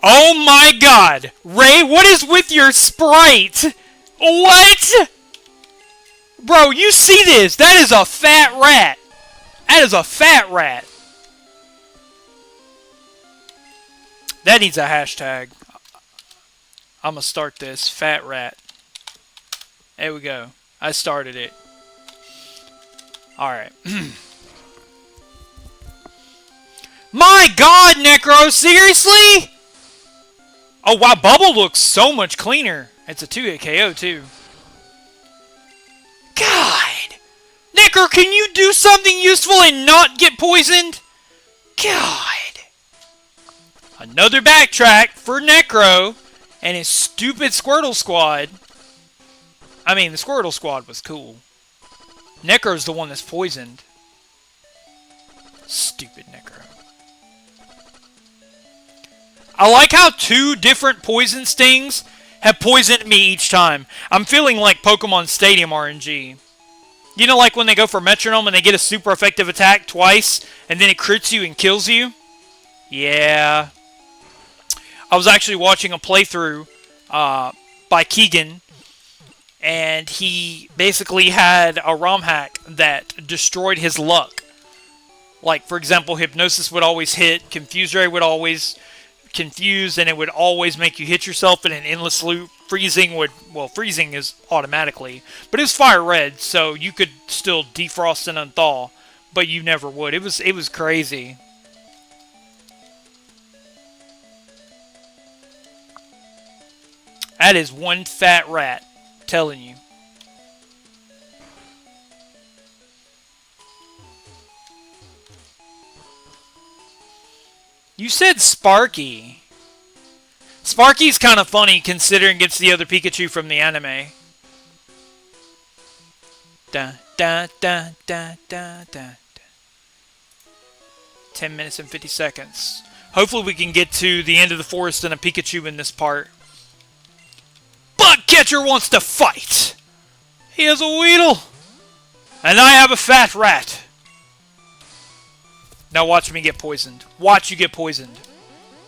Oh my god! Ray, what is with your sprite? What? Bro, you see this? That is a fat rat. That is a fat rat. That needs a hashtag. I'm gonna start this. Fat rat. There we go. I started it. Alright. My god, Necro! Seriously? Oh wow, Bubble looks so much cleaner. It's a 2-hit KO too. God! Necro, can you do something useful and not get poisoned? God! Another backtrack for Necro and his stupid Squirtle squad. I mean, the Squirtle squad was cool. Necro's the one that's poisoned. Stupid Necro. I like how 2 different poison stings have poisoned me each time. I'm feeling like Pokemon Stadium RNG. You know, like when they go for Metronome and they get a super effective attack twice, and then it crits you and kills you? Yeah. I was actually watching a playthrough by Keegan, and he basically had a ROM hack that destroyed his luck. Like, for example, Hypnosis would always hit, Confuse Ray would always confuse, and it would always make you hit yourself in an endless loop. Freezing would, well, freezing is automatically, but it was fire red, so you could still defrost and unthaw, but you never would. It was crazy. That is one fat rat, telling you. You said Sparky. Sparky's kind of funny considering it's the other Pikachu from the anime. Da da da da da da. 10 minutes and 50 seconds. Hopefully we can get to the end of the forest and a Pikachu in this part. Bugcatcher wants to fight! He has a Weedle! And I have a fat rat! Now watch me get poisoned. Watch you get poisoned.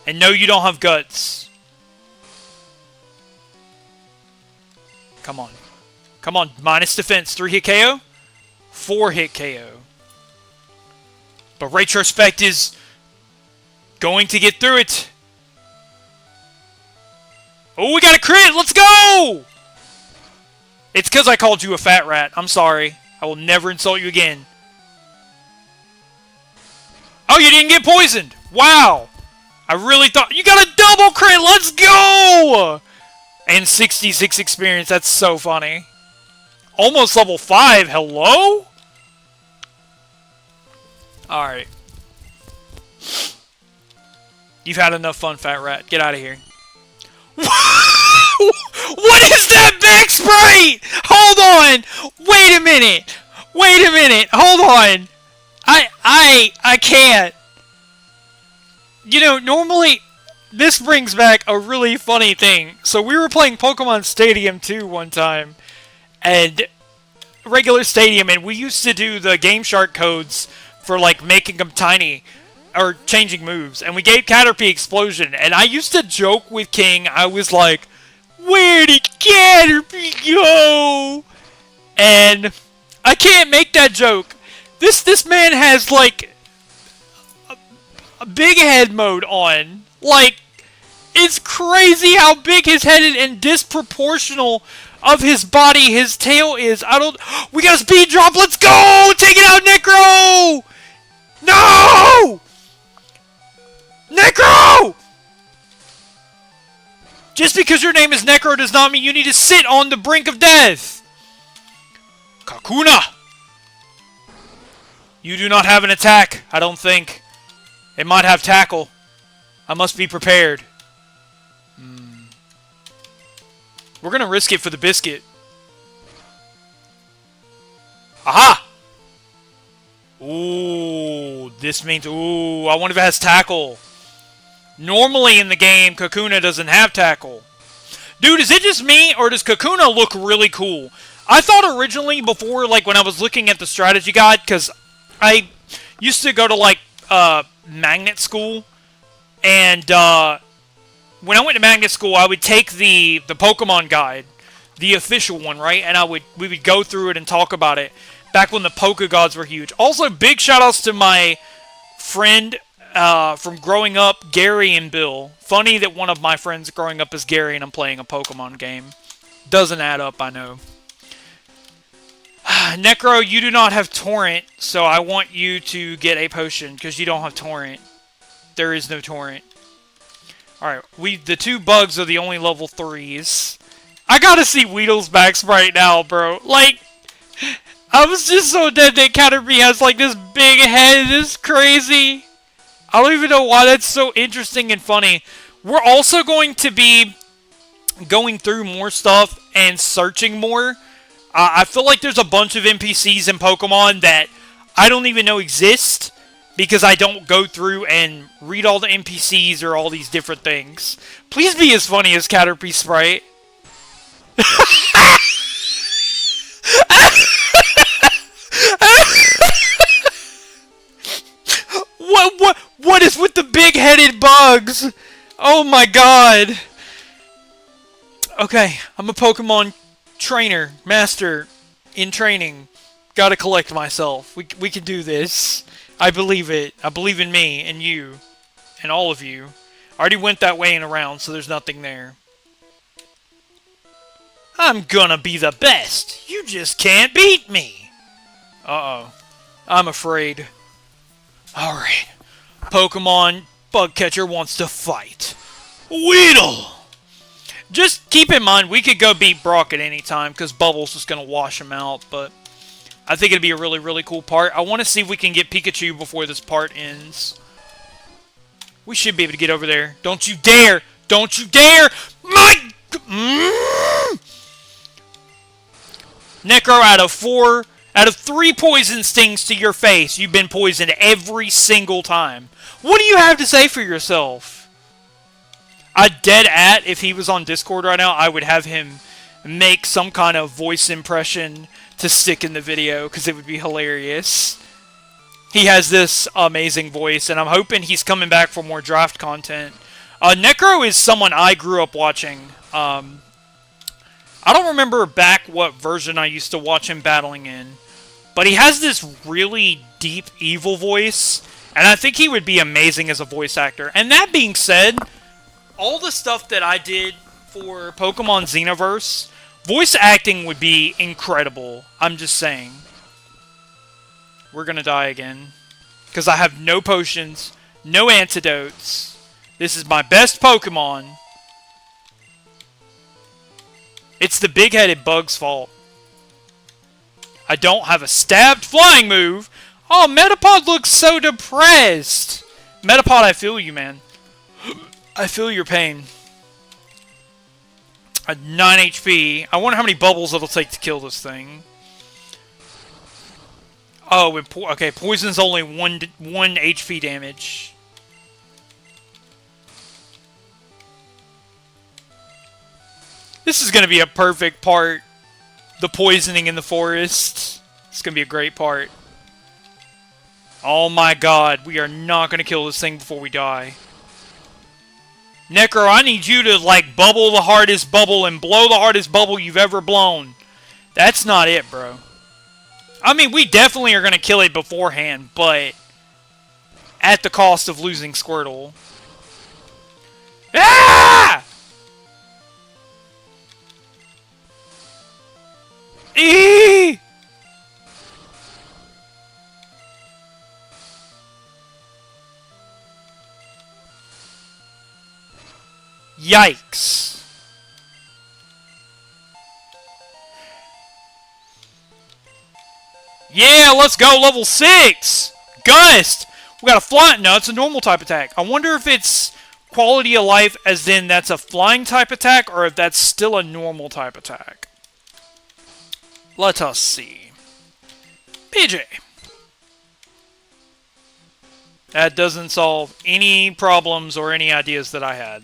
And no, you don't have guts. Come on. Come on. Minus defense. 3-hit KO? 4-hit KO. But Retrospect is going to get through it. Oh, we got a crit! Let's go! It's because I called you a fat rat. I'm sorry. I will never insult you again. Oh, you didn't get poisoned! Wow! I really thought... You got a double crit! Let's go! And 66 experience. That's so funny. Almost level 5. Hello? Alright. You've had enough fun, fat rat. Get out of here. What is that back sprite? Hold on! Wait a minute! Wait a minute! Hold on! I can't. You know, normally, this brings back a really funny thing. So we were playing Pokemon Stadium 2 one time, and regular Stadium, and we used to do the Game Shark codes for, like, making them tiny, or changing moves, and we gave Caterpie Explosion, and I used to joke with King, I was like, where did Caterpie go? And I can't make that joke. This man has, like, a big head mode on. Like, it's crazy how big his head is and disproportional of his body his tail is. We got a speed drop. Let's go! Take it out, Necro! No! Necro! Just because your name is Necro does not mean you need to sit on the brink of death. Kakuna! You do not have an attack, I don't think. It might have tackle. I must be prepared. We're gonna risk it for the biscuit. Aha! Ooh, this means... Ooh, I wonder if it has tackle. Normally in the game, Kakuna doesn't have tackle. Dude, is it just me, or does Kakuna look really cool? I thought originally, before, like, when I was looking at the strategy guide, because I used to go to, like, magnet school, and, when I went to magnet school, I would take the Pokemon guide, the official one, right? And we would go through it and talk about it, back when the Pokegods were huge. Also, big shout-outs to my friend, from growing up, Gary and Bill. Funny that one of my friends growing up is Gary and I'm playing a Pokemon game. Doesn't add up, I know. Necro, you do not have Torrent, so I want you to get a potion, because you don't have Torrent. There is no Torrent. Alright, the 2 bugs are the only level 3s. I gotta see Weedle's max right now, bro. Like, I was just so dead that Caterpie has, like, this big head. It's crazy. I don't even know why that's so interesting and funny. We're also going to be going through more stuff and searching more. I feel like there's a bunch of NPCs in Pokemon that I don't even know exist because I don't go through and read all the NPCs or all these different things. Please be as funny as Caterpie Sprite. What is with the big-headed bugs? Oh my god. Okay, I'm a Pokemon trainer, master, in training. Gotta collect myself. We can do this. I believe it. I believe in me, and you, and all of you. I already went that way and around, so there's nothing there. I'm gonna be the best. You just can't beat me. Uh-oh. I'm afraid. Alright. Pokemon Bug Catcher wants to fight. Weedle! Just keep in mind, we could go beat Brock at any time, because Bubble's just going to wash him out, but I think it'd be a really, really cool part. I want to see if we can get Pikachu before this part ends. We should be able to get over there. Don't you dare! Don't you dare! My... Necro, out of 3 poison stings to your face, you've been poisoned every single time. What do you have to say for yourself? If he was on Discord right now, I would have him make some kind of voice impression to stick in the video, because it would be hilarious. He has this amazing voice, and I'm hoping he's coming back for more draft content. Necro is someone I grew up watching. I don't remember back what version I used to watch him battling in, but he has this really deep, evil voice, and I think he would be amazing as a voice actor. And that being said, all the stuff that I did for Pokemon Xenoverse, voice acting would be incredible. I'm just saying. We're gonna die again. Because I have no potions, no antidotes. This is my best Pokemon. It's the big-headed bug's fault. I don't have a stabbed flying move. Oh, Metapod looks so depressed. Metapod, I feel you, man. I feel your pain. At 9 HP. I wonder how many bubbles it'll take to kill this thing. Oh, okay, poison's only 1 HP damage. This is going to be a perfect part. The poisoning in the forest. It's going to be a great part. Oh my god, we are not going to kill this thing before we die. Necro, I need you to, like, bubble the hardest bubble and blow the hardest bubble you've ever blown. That's not it, bro. I mean, we definitely are going to kill it beforehand, but at the cost of losing Squirtle. Ah! Eee! Yikes. Yeah, let's go, level 6! Gust! We got a flying... No, it's a normal type attack. I wonder if it's quality of life, as in that's a flying type attack, or if that's still a normal type attack. Let us see. PJ. That doesn't solve any problems or any ideas that I had.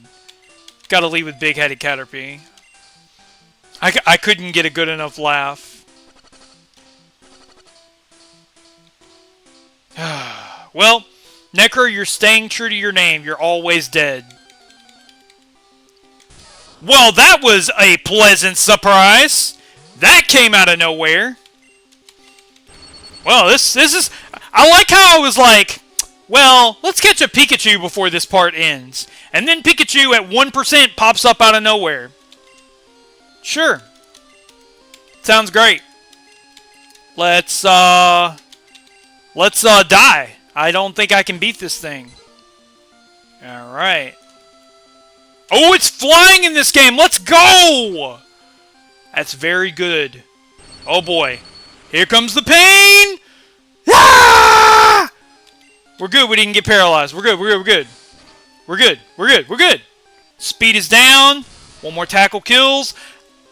Gotta leave with big-headed Caterpie. I couldn't get a good enough laugh. Well, Necro, you're staying true to your name. You're always dead. Well, that was a pleasant surprise. That came out of nowhere. Well, this is... I like how I was like, well, let's catch a Pikachu before this part ends. And then Pikachu at 1% pops up out of nowhere. Sure. Sounds great. Let's die. I don't think I can beat this thing. Alright. Oh, it's flying in this game! Let's go! That's very good. Oh boy. Here comes the pain! Ah! We're good, we didn't get paralyzed. We're good, we're good, we're good. We're good, we're good, we're good. Speed is down. One more tackle kills.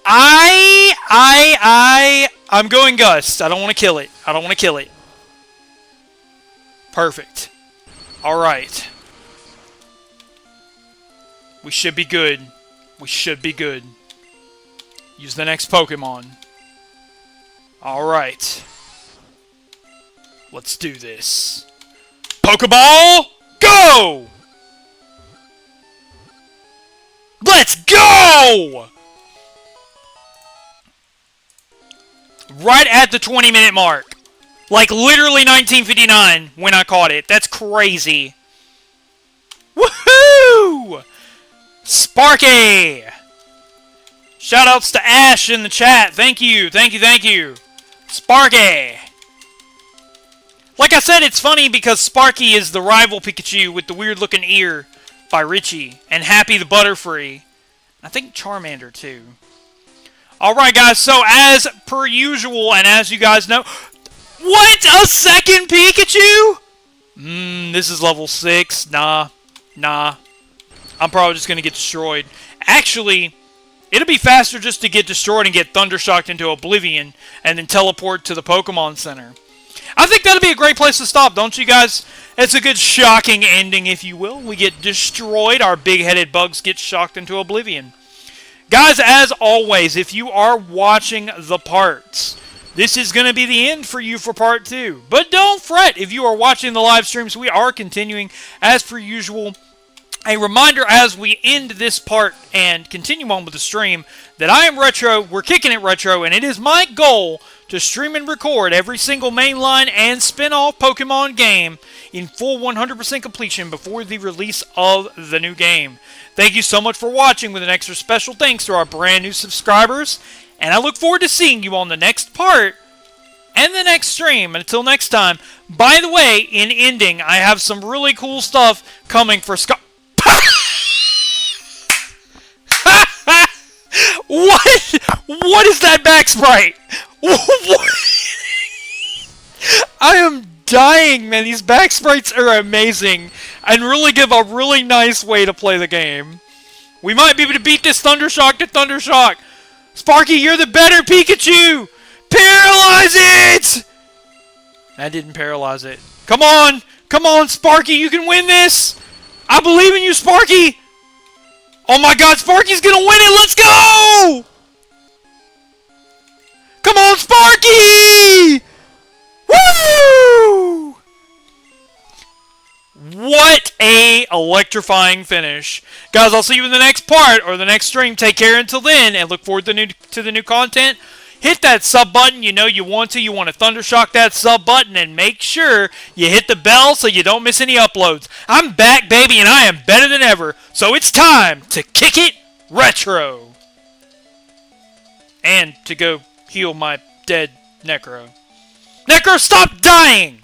I'm going Gust. I don't want to kill it. I don't want to kill it. Perfect. Alright. We should be good. We should be good. Use the next Pokemon. Alright. Let's do this. Pokeball, go! Let's go! Right at the 20-minute mark. Like, literally 1959 when I caught it. That's crazy. Woohoo! Sparky! Shoutouts to Ash in the chat. Thank you, thank you, thank you. Sparky! Like I said, it's funny because Sparky is the rival Pikachu with the weird-looking ear by Richie. And Happy the Butterfree. I think Charmander, too. Alright, guys, so as per usual, and as you guys know... What? A second Pikachu? This is level 6. Nah. I'm probably just going to get destroyed. Actually, it'll be faster just to get destroyed and get Thundershocked into oblivion and then teleport to the Pokemon Center. I think that'll be a great place to stop, don't you guys? It's a good shocking ending, if you will. We get destroyed. Our big-headed bugs get shocked into oblivion. Guys, as always, if you are watching the parts... This is going to be the end for you for part 2. But don't fret if you are watching the live streams. We are continuing as per usual. A reminder as we end this part and continue on with the stream that I am Retro, we're kicking it Retro, and it is my goal to stream and record every single mainline and spin-off Pokemon game in full 100% completion before the release of the new game. Thank you so much for watching with an extra special thanks to our brand new subscribers. And I look forward to seeing you on the next part and the next stream. Until next time, by the way, in ending, I have some really cool stuff coming for What is that back sprite? I am dying, man. These back sprites are amazing and really give a really nice way to play the game. We might be able to beat this Thundershock to Thundershock. Sparky, you're the better Pikachu! Paralyze it! That didn't paralyze it. Come on! Come on, Sparky, you can win this! I believe in you, Sparky! Oh my god, Sparky's gonna win it! Let's go! Come on, Sparky! Woo! What a electrifying finish. Guys, I'll see you in the next part or the next stream. Take care until then and look forward to the new content. Hit that sub button. You know you want to. You want to Thundershock that sub button and make sure you hit the bell so you don't miss any uploads. I'm back, baby, and I am better than ever. So it's time to kick it Retro. And to go heal my dead Necro. Necro, stop dying!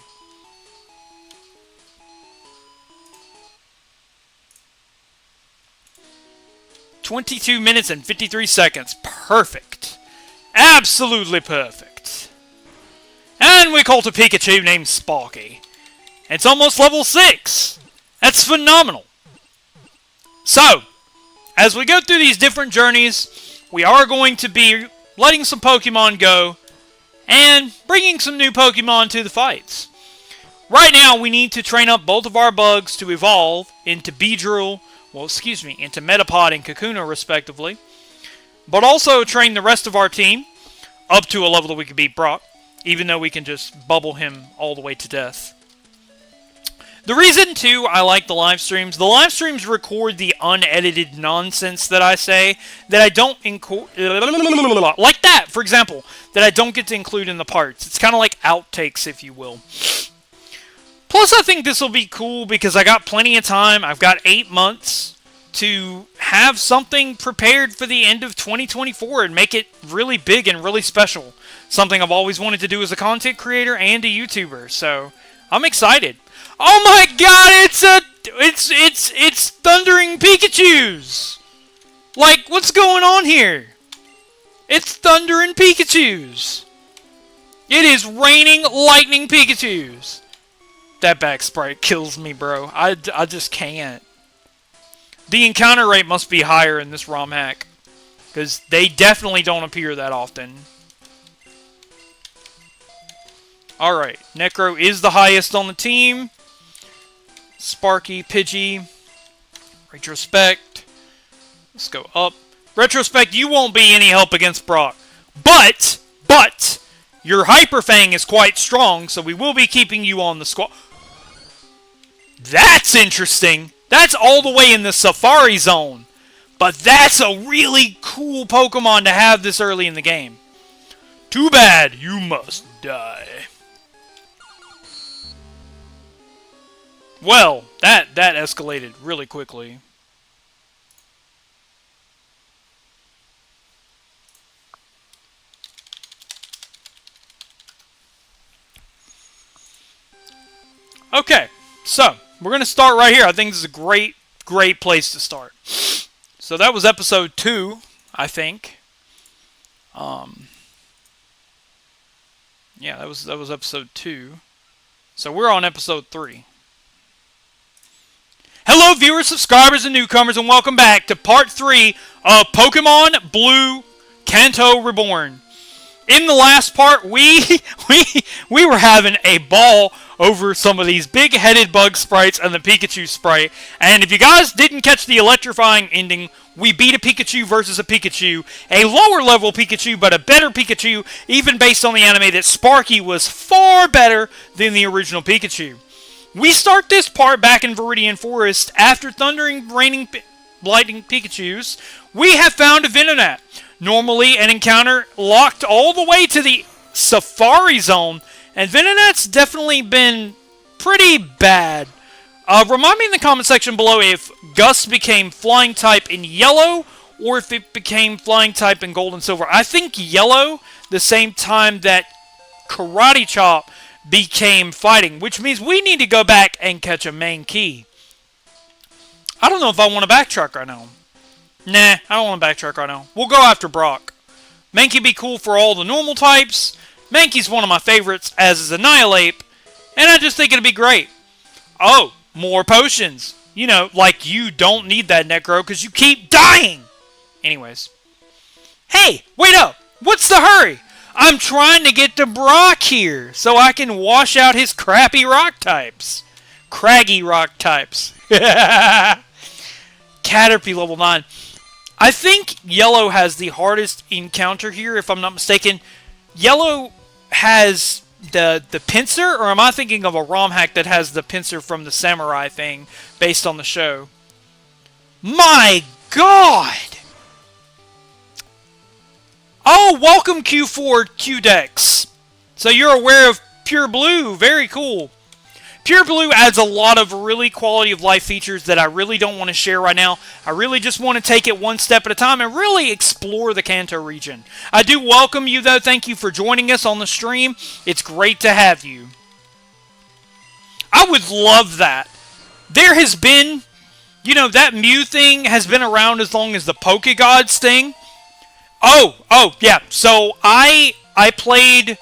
22 minutes and 53 seconds. Perfect. Absolutely perfect. And we caught a Pikachu named Sparky. It's almost level 6. That's phenomenal. So, as we go through these different journeys, we are going to be letting some Pokemon go and bringing some new Pokemon to the fights. Right now, we need to train up both of our bugs to evolve into Beedrill, into Metapod and Kakuna, respectively. but also train the rest of our team up to a level that we can beat Brock, even though we can just bubble him all the way to death. The reason, too, I like the live streams record the unedited nonsense that I say that I don't include, like that, for example, that I don't get to include in the parts. It's kind of like outtakes, if you will. Plus, I think this will be cool because I got plenty of time. I've got 8 months to have something prepared for the end of 2024 and make it really big and really special. Something I've always wanted to do as a content creator and a YouTuber, so I'm excited. Oh my god, it's thundering Pikachus! Like, what's going on here? It's thundering Pikachus! It is raining lightning Pikachus! That back sprite kills me, bro. I just can't. The encounter rate must be higher in this ROM hack, because they definitely don't appear that often. Alright, Necro is the highest on the team. Sparky, Pidgey, Retrospect. Let's go up. Retrospect, you won't be any help against Brock. But, your Hyper Fang is quite strong, so we will be keeping you on the squad. That's interesting. That's all the way in the Safari Zone. But that's a really cool Pokemon to have this early in the game. Too bad, you must die. Well, that escalated really quickly. Okay, so we're going to start right here. I think this is a great place to start. So that was episode 2, I think. Yeah, that was episode 2. So we're on episode 3. Hello, viewers, subscribers, and newcomers, and welcome back to part 3 of Pokemon Blue Kanto Reborn. In the last part, we were having a ball over some of these big-headed bug sprites and the Pikachu sprite. And if you guys didn't catch the electrifying ending, we beat a Pikachu versus a Pikachu. A lower-level Pikachu, but a better Pikachu, even based on the anime that Sparky was far better than the original Pikachu. We start this part back in Viridian Forest. After thundering, raining, lightning Pikachus, we have found a Venonat. Normally, an encounter locked all the way to the Safari Zone, and Venonat's definitely been pretty bad. Remind me in the comment section below if Gus became Flying type in Yellow, or if it became Flying type in Gold and Silver. I think Yellow, the same time that Karate Chop became Fighting, which means we need to go back and catch a main key. I don't know if I want to backtrack right now. Nah, I don't want to backtrack right now. We'll go after Brock. Mankey be cool for all the normal types. Mankey's one of my favorites, as is Annihilate, and I just think it'd be great. Oh, more potions. You know, like you don't need that Necro because you keep dying. Anyways. Hey, wait up. What's the hurry? I'm trying to get to Brock here so I can wash out his crappy rock types. Craggy rock types. Caterpie level 9. I think Yellow has the hardest encounter here, if I'm not mistaken. Yellow has the pincer, or am I thinking of a ROM hack that has the pincer from the samurai thing based on the show? My God! Oh, welcome Q4 Q-Dex. So you're aware of Pure Blue. Very cool. Pure Blue adds a lot of really quality of life features that I really don't want to share right now. I really just want to take it one step at a time and really explore the Kanto region. I do welcome you, though. Thank you for joining us on the stream. It's great to have you. I would love that. There has been, you know, that Mew thing has been around as long as the Pokegods thing. Oh, yeah. So I played.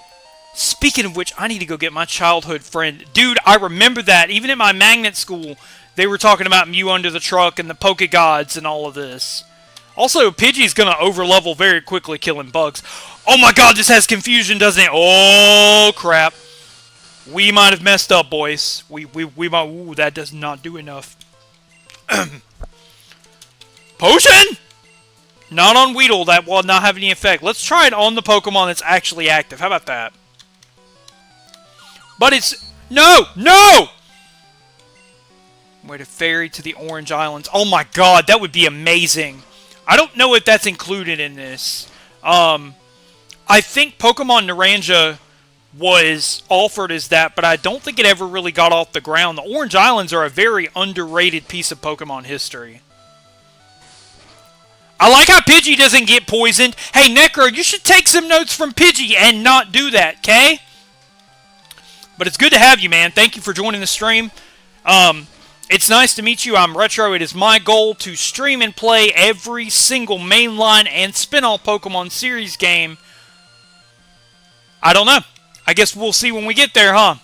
Speaking of which, I need to go get my childhood friend. Dude, I remember that. Even in my magnet school, they were talking about Mew under the truck and the Pokegods and all of this. Also, Pidgey's going to overlevel very quickly, killing bugs. Oh my God, this has confusion, doesn't it? Oh, crap. We might have messed up, boys. We might. Ooh, that does not do enough. Potion? Not on Weedle, that will not have any effect. Let's try it on the Pokemon that's actually active. How about that? But it's... No! No! Way to ferry to the Orange Islands. Oh my god, that would be amazing. I don't know if that's included in this. I think Pokemon Naranja was offered as that, but I don't think it ever really got off the ground. The Orange Islands are a very underrated piece of Pokemon history. I like how Pidgey doesn't get poisoned. Hey, Necro, you should take some notes from Pidgey and not do that, okay? But it's good to have you, man. Thank you for joining the stream. It's nice to meet you. I'm Retro. It is my goal to stream and play every single mainline and spin-off Pokemon series game. I don't know. I guess we'll see when we get there, huh?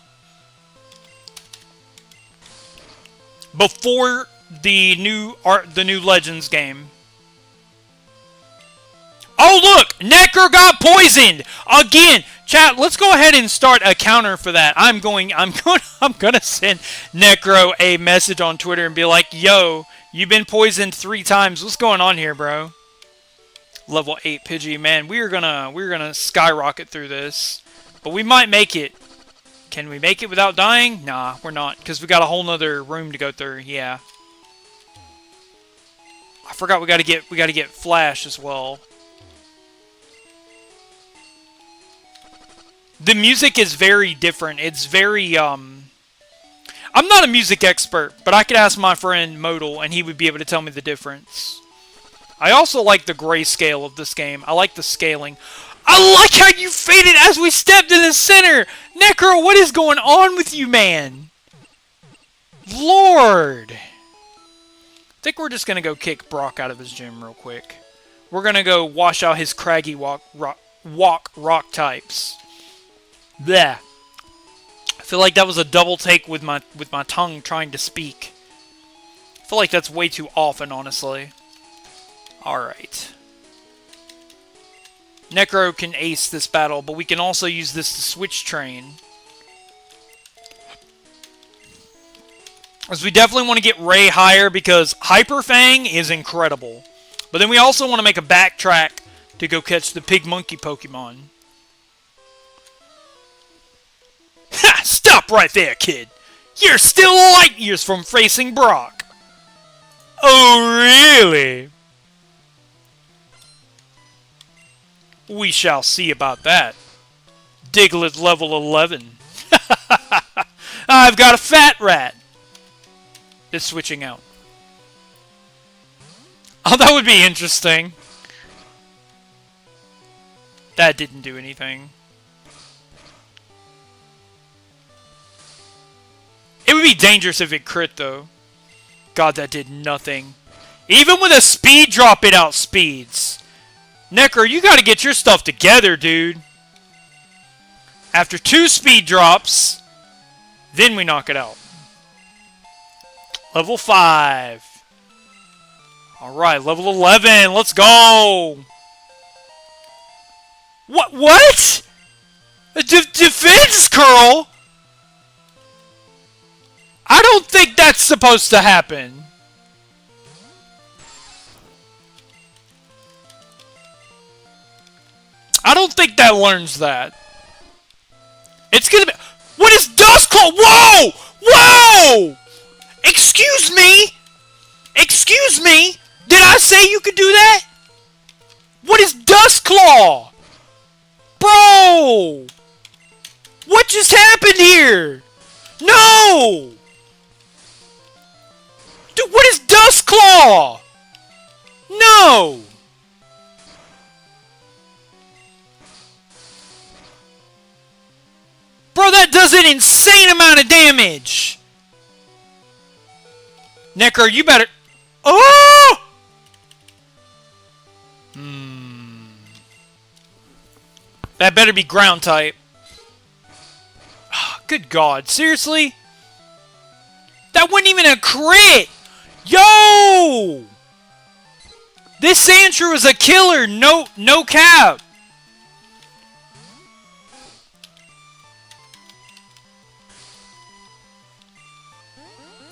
Before the new Legends game. Oh, look! Necro got poisoned! Again! Chat, let's go ahead and start a counter for that. I'm gonna send Necro a message on Twitter and be like, yo, you've been poisoned 3 times. What's going on here, bro? Level 8 Pidgey, man. We're gonna skyrocket through this. But we might make it. Can we make it without dying? Nah, we're not, because we got a whole nother room to go through. Yeah. I forgot we gotta get Flash as well. The music is very different. It's very, I'm not a music expert, but I could ask my friend Modal, and he would be able to tell me the difference. I also like the grayscale of this game. I like the scaling. I like how you faded as we stepped in the center! Necro, what is going on with you, man? Lord! I think we're just gonna go kick Brock out of his gym real quick. We're gonna go wash out his craggy rock types. Bleh. I feel like that was a double take with my tongue trying to speak. I feel like that's way too often, honestly. Alright. Necro can ace this battle, but we can also use this to switch train. As we definitely want to get Ray higher because Hyper Fang is incredible. But then we also want to make a backtrack to go catch the Pig Monkey Pokemon. Ha! Stop right there, kid! You're still light years from facing Brock! Oh, really? We shall see about that. Diglett level 11. I've got a fat rat! It's switching out. Oh, that would be interesting. That didn't do anything. It would be dangerous if it crit, though. God, that did nothing. Even with a speed drop, it outspeeds. Necro, you gotta get your stuff together, dude. After 2 speed drops, then we knock it out. Level 5. Alright, level 11. Let's go. What? Defense curl? I don't think that's supposed to happen. I don't think that learns that. It's gonna be... What is Dusclaw? Whoa! Whoa! Excuse me? Excuse me? Did I say you could do that? What is Dusclaw? Bro! What just happened here? No! Dude, what is Dusclaw? No! Bro, that does an insane amount of damage! Necro, you better... Oh! That better be ground type. Oh, good God, seriously? That wasn't even a crit! Yo! This Sandshrew is a killer, no cap.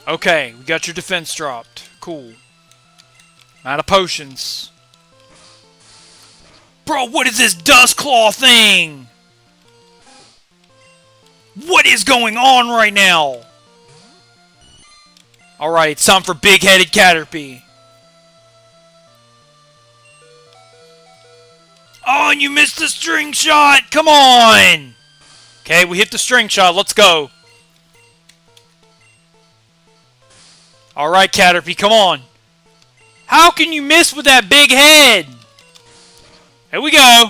Okay, we got your defense dropped. Cool. I'm out of potions. Bro, what is this dust claw thing? What is going on right now? Alright, it's time for big-headed Caterpie. Oh, and you missed the string shot! Come on! Okay, we hit the string shot. Let's go. Alright, Caterpie, come on. How can you miss with that big head? Here we go.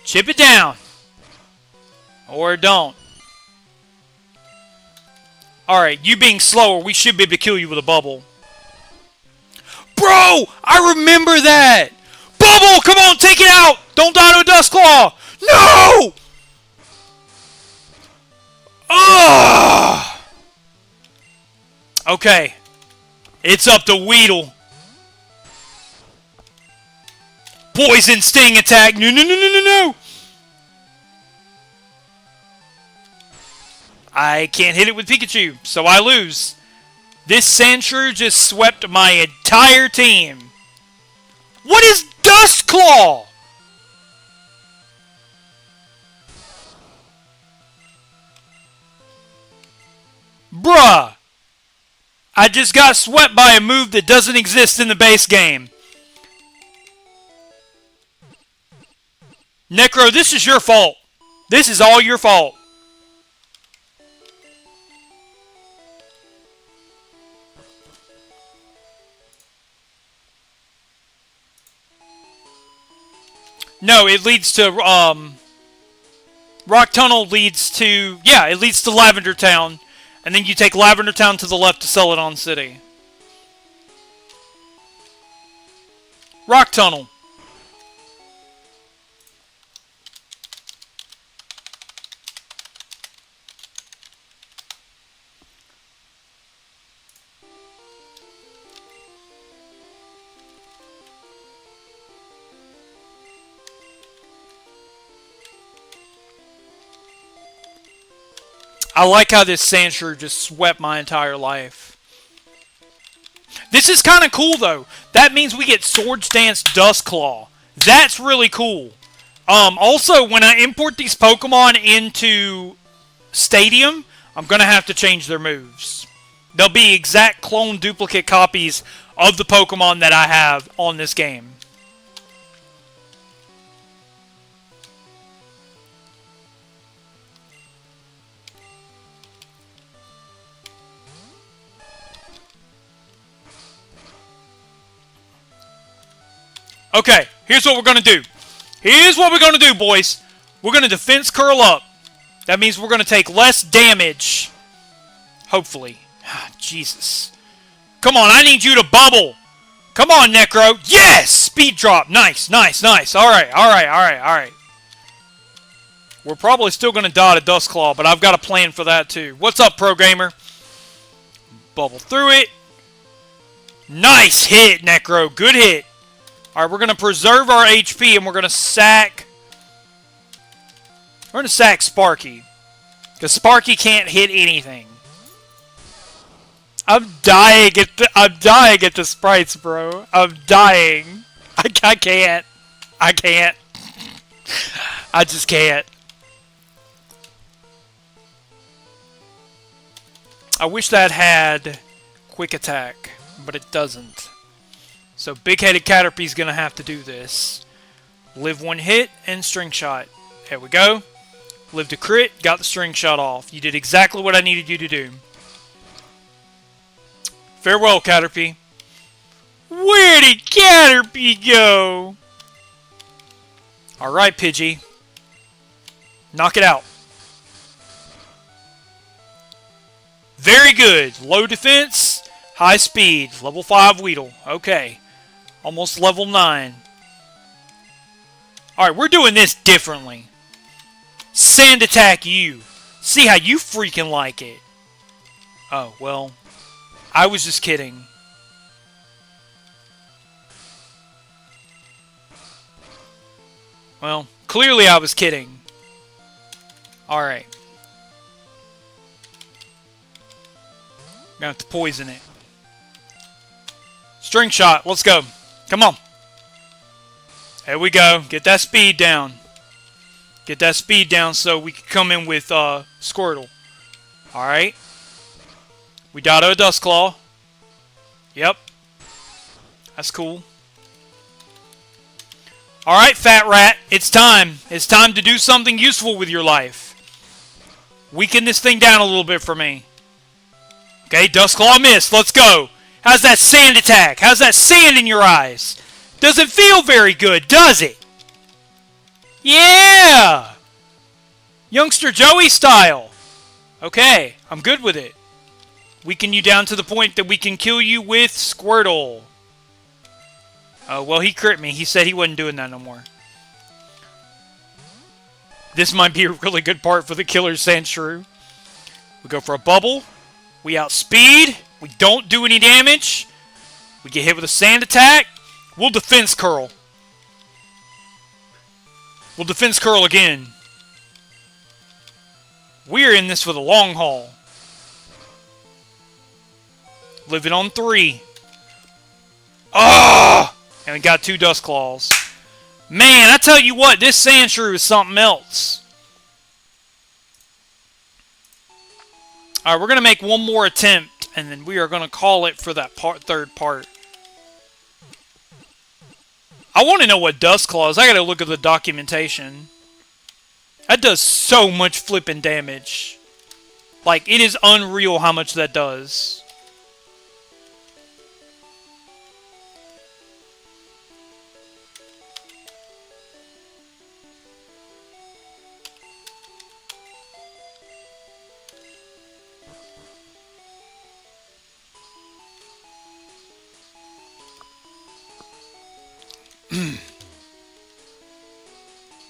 Chip it down. Or don't. Alright, you being slower, we should be able to kill you with a bubble. Bro! I remember that! Bubble! Come on, take it out! Don't die to a dust claw! No! Ugh! Okay. It's up to Weedle. Poison sting attack! No, no, no, no, no, no! I can't hit it with Pikachu, so I lose. This Sandshrew just swept my entire team. What is Dust Claw? Bruh. I just got swept by a move that doesn't exist in the base game. Necro, this is your fault. This is all your fault. No, it leads to, Rock Tunnel leads to, yeah, it leads to Lavender Town. And then you take Lavender Town to the left to Celadon City. Rock Tunnel. I like how this Sandshrew just swept my entire life. This is kind of cool, though. That means we get Swords Dance Dustclaw. That's really cool. Also, when I import these Pokemon into Stadium, I'm going to have to change their moves. They'll be exact clone duplicate copies of the Pokemon that I have on this game. Okay, here's what we're going to do. Here's what we're going to do, boys. We're going to defense curl up. That means we're going to take less damage. Hopefully. Jesus. Come on, I need you to bubble. Come on, Necro. Yes! Speed drop. Nice, nice, nice. Alright, alright, alright, alright. We're probably still going to die to Dustclaw, but I've got a plan for that too. What's up, Pro Gamer? Bubble through it. Nice hit, Necro. Good hit. Alright, we're going to preserve our HP, and we're going to sack... We're going to sack Sparky. Because Sparky can't hit anything. I'm dying at the sprites, bro. I'm dying. I can't. I can't. I just can't. I wish that had quick attack, but it doesn't. So big-headed Caterpie's gonna have to do this. Live one hit and string shot. There we go. Lived a crit, got the string shot off. You did exactly what I needed you to do. Farewell, Caterpie. Where did Caterpie go? Alright, Pidgey. Knock it out. Very good. Low defense, high speed. Level 5 Weedle. Okay. Almost level 9. Alright, we're doing this differently. Sand attack you. See how you freaking like it. Oh, well. I was just kidding. Well, clearly I was kidding. Alright. Gonna have to poison it. String shot, let's go. Come on. There we go. Get that speed down. Get that speed down so we can come in with Squirtle. Alright. We got a Dustclaw. Yep. That's cool. Alright, Fat Rat. It's time. It's time to do something useful with your life. Weaken this thing down a little bit for me. Okay, Dustclaw missed. Let's go. How's that sand attack? How's that sand in your eyes? Doesn't feel very good, does it? Yeah! Youngster Joey style. Okay, I'm good with it. Weaken you down to the point that we can kill you with Squirtle. Well, he crit me. He said he wasn't doing that no more. This might be a really good part for the Killer Sandshrew. We go for a bubble. We outspeed. We don't do any damage. We get hit with a sand attack. We'll defense curl. We'll defense curl again. We're in this for the long haul. Living on 3. Ah! And we got 2 Dustclaws. Man, I tell you what, this Sandshrew is something else. Alright, we're going to make one more attempt, and then we are going to call it for that third part. I want to know what Dustclaw is. I got to look at the documentation. That does so much flipping damage. Like, it is unreal how much that does.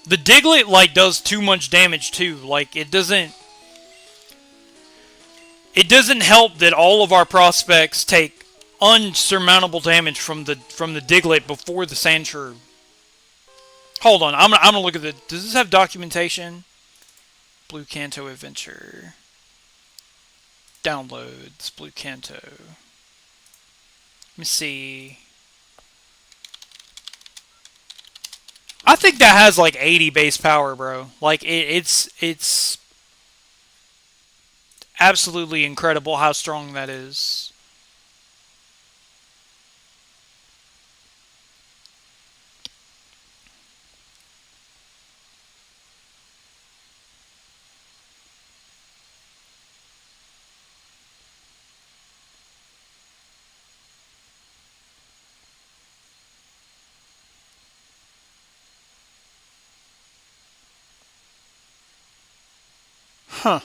The Diglett, like, does too much damage, too. Like, it doesn't help that all of our prospects take unsurmountable damage from the Diglett before the Sandshrew. Hold on, I'm gonna look at the... Does this have documentation? Blue Kanto Adventure. Downloads, Blue Kanto. Let me see... I think that has like 80 base power, bro. Like it's absolutely incredible how strong that is. Huh.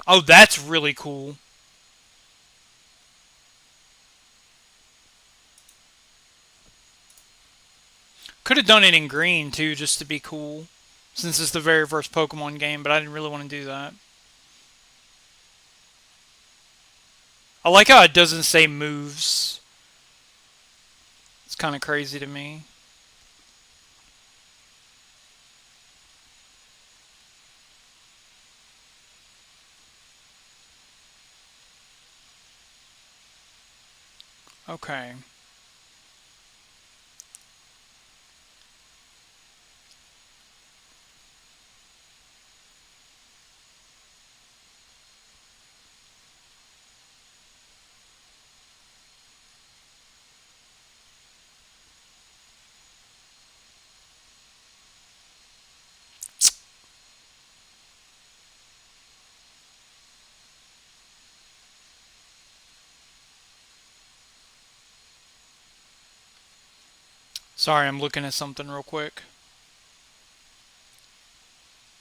Oh, that's really cool. Could have done it in green, too, just to be cool. Since it's the very first Pokemon game, but I didn't really want to do that. I like how it doesn't say moves. It's kind of crazy to me. Okay. Sorry, I'm looking at something real quick.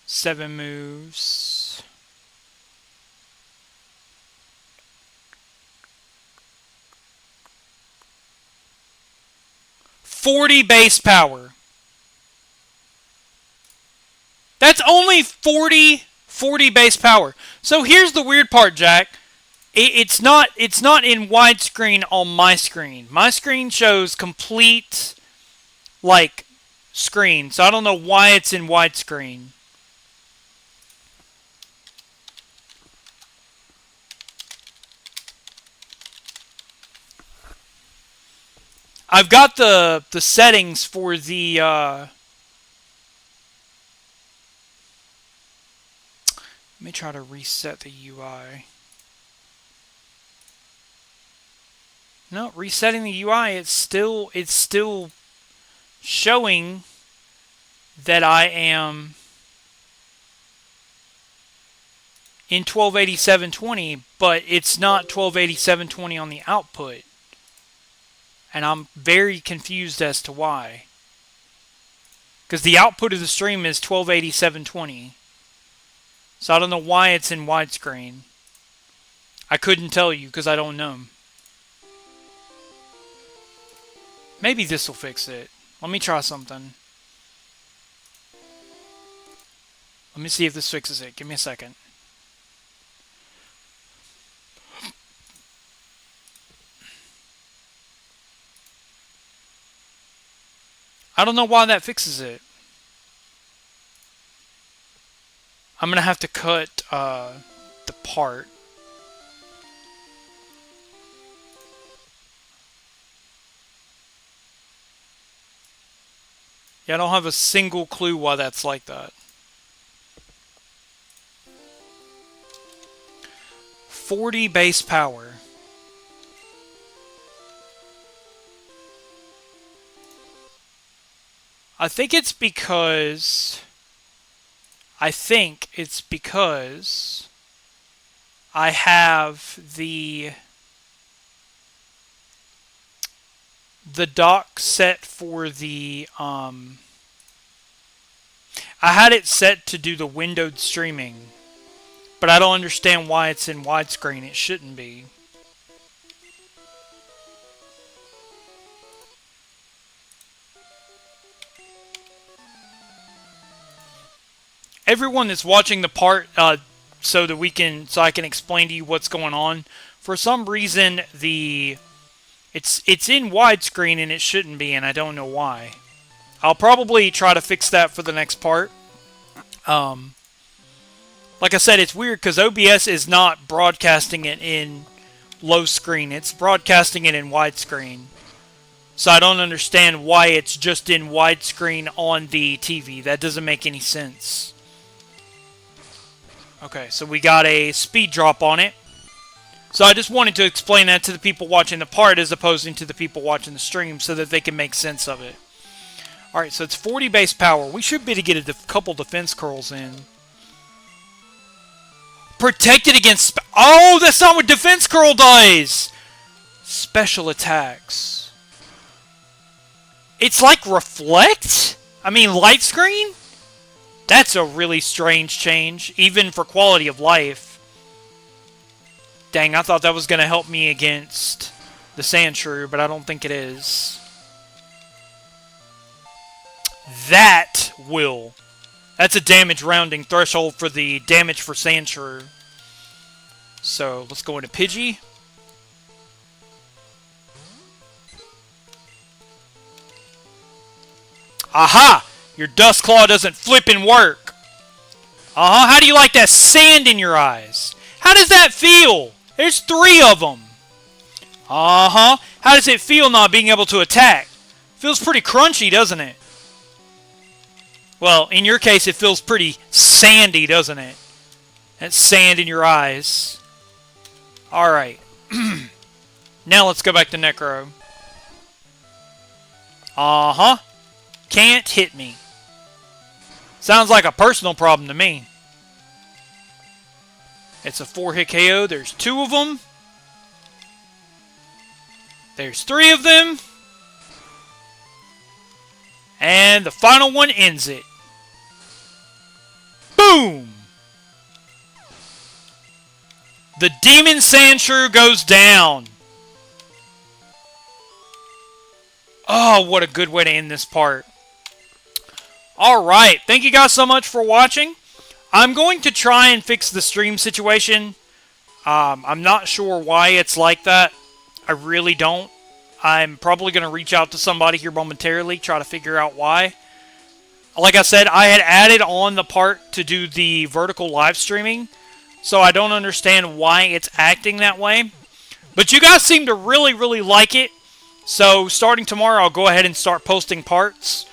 7 moves. $40 base power. That's only 40 base power. So here's the weird part, Jack. It's not in widescreen on my screen. My screen shows complete, like, screen. So I don't know why it's in widescreen. I've got the settings for the let me try to reset the UI. No, resetting the UI, it's still showing that I am in 1280-720, but it's not 1280-720 on the output. And I'm very confused as to why. Because the output of the stream is 1280-720. So I don't know why it's in widescreen. I couldn't tell you because I don't know. Maybe this will fix it. Let me try something. Let me see if this fixes it. Give me a second. I don't know why that fixes it. I'm going to have to cut the part. Yeah, I don't have a single clue why that's like that. 40 base power. I think it's because I have the dock set for the I had it set to do the windowed streaming, but I don't understand why it's in widescreen. It shouldn't be. Everyone that's watching the part, so I can explain to you what's going on. For some reason, it's in widescreen and it shouldn't be, and I don't know why. I'll probably try to fix that for the next part. Like I said, it's weird because OBS is not broadcasting it in low screen; it's broadcasting it in widescreen. So I don't understand why it's just in widescreen on the TV. That doesn't make any sense. Okay, so we got a speed drop on it. So I just wanted to explain that to the people watching the part as opposed to the people watching the stream so that they can make sense of it. Alright, so it's 40 base power. We should be able to get a couple defense curls in. Protected against... Oh, that's not what defense curl does! Special attacks. It's like reflect? I mean, light screen? That's a really strange change, even for quality of life. Dang, I thought that was going to help me against the Sand Shrew, but I don't think it is. That will. That's a damage rounding threshold for the damage for Sand Shrew. So, let's go into Pidgey. Aha! Your Dust Claw doesn't flippin' work. How do you like that sand in your eyes? How does that feel? There's 3 of them. How does it feel not being able to attack? Feels pretty crunchy, doesn't it? Well, in your case, it feels pretty sandy, doesn't it? That sand in your eyes. Alright. Now let's go back to Necro. Can't hit me. Sounds like a personal problem to me. It's a 4-hit KO. There's 2 of them. There's 3 of them. And the final one ends it. Boom! The Demon Sandshrew goes down. Oh, what a good way to end this part. Alright, thank you guys so much for watching. I'm going to try and fix the stream situation. I'm not sure why it's like that. I really don't. I'm probably going to reach out to somebody here momentarily, try to figure out why. Like I said, I had added on the part to do the vertical live streaming, so I don't understand why it's acting that way. But you guys seem to really, really like it. So starting tomorrow, I'll go ahead and start posting parts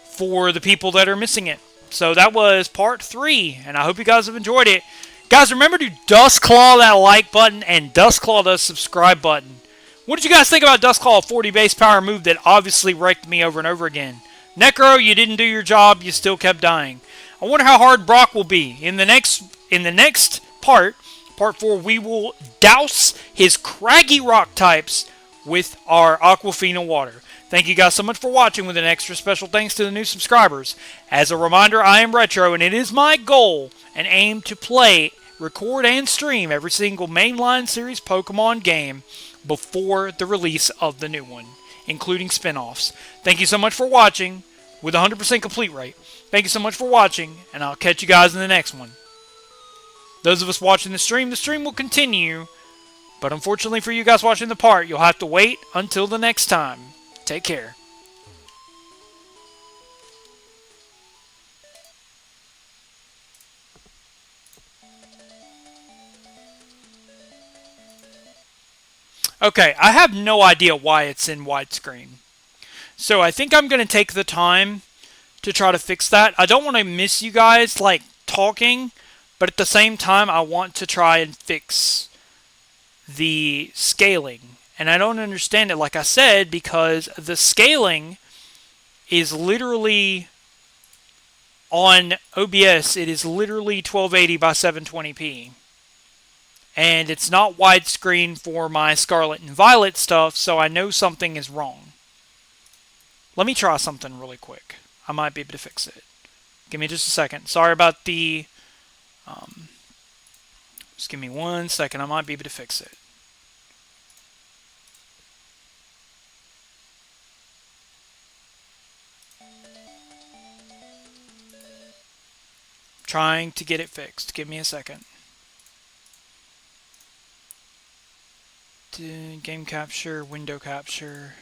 for the people that are missing it. So that was part 3, and I hope you guys have enjoyed it. Guys, remember to Dustclaw that like button and Dustclaw the subscribe button. What did you guys think about Dustclaw, a 40 base power move that obviously wrecked me over and over again? Necro, you didn't do your job. You still kept dying. I wonder how hard Brock will be. In the next part, part 4, we will douse his craggy rock types with our Aquafina water. Thank you guys so much for watching, with an extra special thanks to the new subscribers. As a reminder, I am Retro, and it is my goal and aim to play, record, and stream every single mainline series Pokemon game before the release of the new one, including spin-offs. Thank you so much for watching, with 100% complete rate. Thank you so much for watching, and I'll catch you guys in the next one. Those of us watching the stream will continue, but unfortunately for you guys watching the part, you'll have to wait until the next time. Take care. Okay, I have no idea why it's in widescreen. So I think I'm going to take the time to try to fix that. I don't want to miss you guys, like, talking, but at the same time, I want to try and fix the scaling. And I don't understand it, like I said, because the scaling is literally, on OBS, it is literally 1280 by 720p. And it's not widescreen for my Scarlet and Violet stuff, so I know something is wrong. Let me try something really quick. I might be able to fix it. Give me just a second. Sorry about the... just give me 1 second. I might be able to fix it. Trying to get it fixed. Give me a second. Game capture, window capture.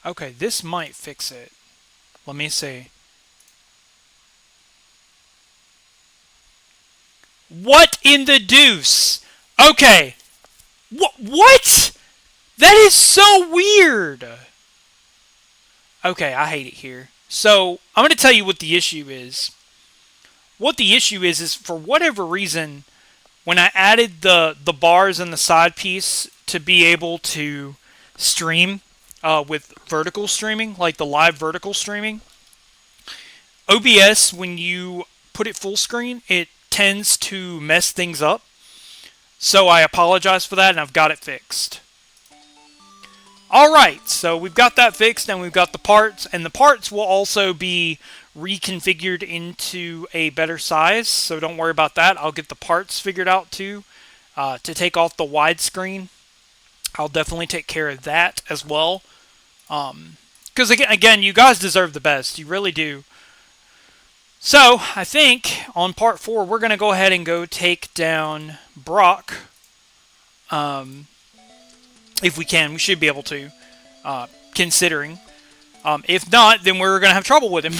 Okay, this might fix it. Let me see. What in the deuce? Okay. What? That is so weird. Okay, I hate it here. So, I'm going to tell you what the issue is. What the issue is for whatever reason, when I added the bars and the side piece to be able to stream with vertical streaming, like the live vertical streaming, OBS, when you put it full screen, it tends to mess things up. So I apologize for that, and I've got it fixed. Alright, so we've got that fixed, and we've got the parts, and the parts will also be reconfigured into a better size, so don't worry about that. I'll get the parts figured out too, to take off the widescreen. I'll definitely take care of that as well. Because again, you guys deserve the best. You really do. So, I think on part 4, we're going to go ahead and go take down Brock. If we can, we should be able to, considering. If not, then we're going to have trouble with him.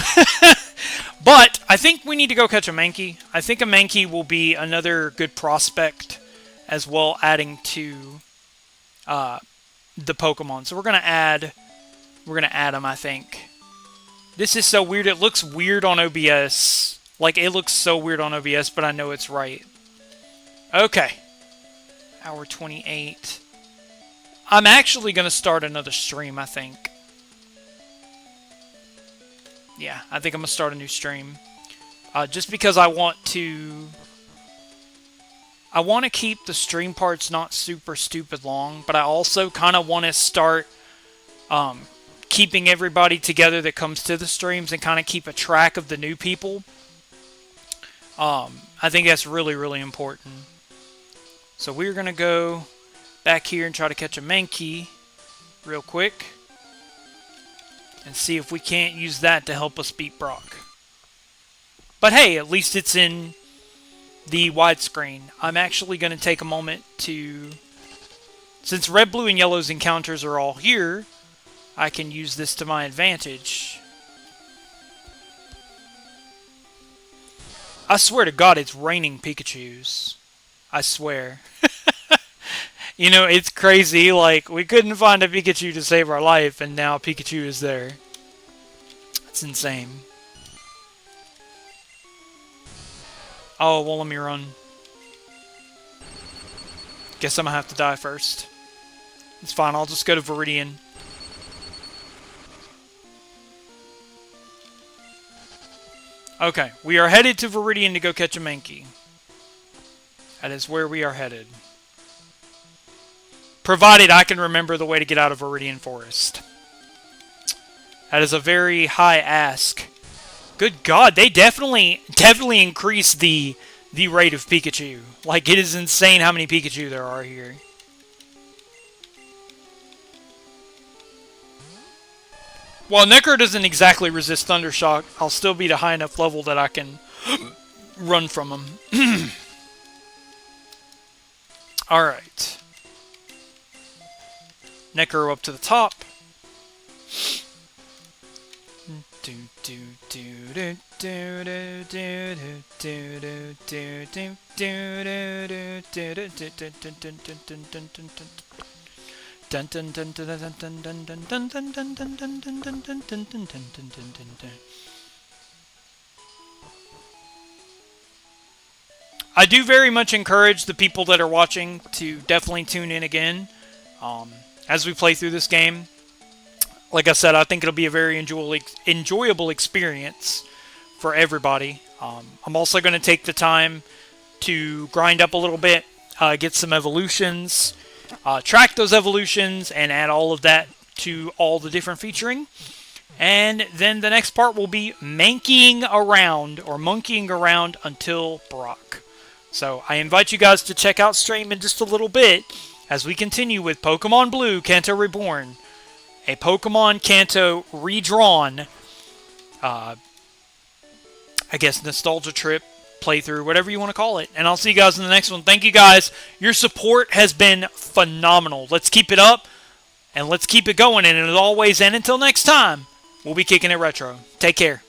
But I think we need to go catch a Mankey. I think a Mankey will be another good prospect as well, adding to the Pokemon. So we're going to add him, I think. This is so weird. It looks weird on OBS. Like, it looks so weird on OBS, but I know it's right. Okay. Hour 28. I'm actually going to start another stream, I think. Yeah, I think I'm going to start a new stream. Just because I want to keep the stream parts not super stupid long, but I also kind of want to start keeping everybody together that comes to the streams and kind of keep a track of the new people. I think that's really, really important. So we're going to go back here and try to catch a Mankey real quick. And see if we can't use that to help us beat Brock. But hey, at least it's in the widescreen. I'm actually going to take a moment to... Since red, blue, and yellow's encounters are all here, I can use this to my advantage. I swear to God, it's raining Pikachus. I swear. You know, it's crazy. Like, we couldn't find a Pikachu to save our life, and now Pikachu is there. It's insane. Oh, well, let me run. Guess I'm gonna have to die first. It's fine, I'll just go to Viridian. Okay, we are headed to Viridian to go catch a Mankey. That is where we are headed. Provided I can remember the way to get out of Viridian Forest. That is a very high ask. Good God, they definitely increased the rate of Pikachu. Like, it is insane how many Pikachu there are here. While Necro doesn't exactly resist Thundershock, I'll still be at a high enough level that I can run from him. Alright. Necro up to the top. I do very much encourage the people that are watching to definitely tune in again as we play through this game. Like I said, I think it'll be a very enjoyable experience for everybody. I'm also going to take the time to grind up a little bit, get some evolutions, track those evolutions, and add all of that to all the different featuring. And then the next part will be monkeying around until Brock. So I invite you guys to check out stream in just a little bit as we continue with Pokemon Blue Kanto Reborn. A Pokemon Kanto redrawn, I guess, nostalgia trip, playthrough, whatever you want to call it. And I'll see you guys in the next one. Thank you guys. Your support has been phenomenal. Let's keep it up, and let's keep it going. And as always, and until next time, we'll be kicking it retro. Take care.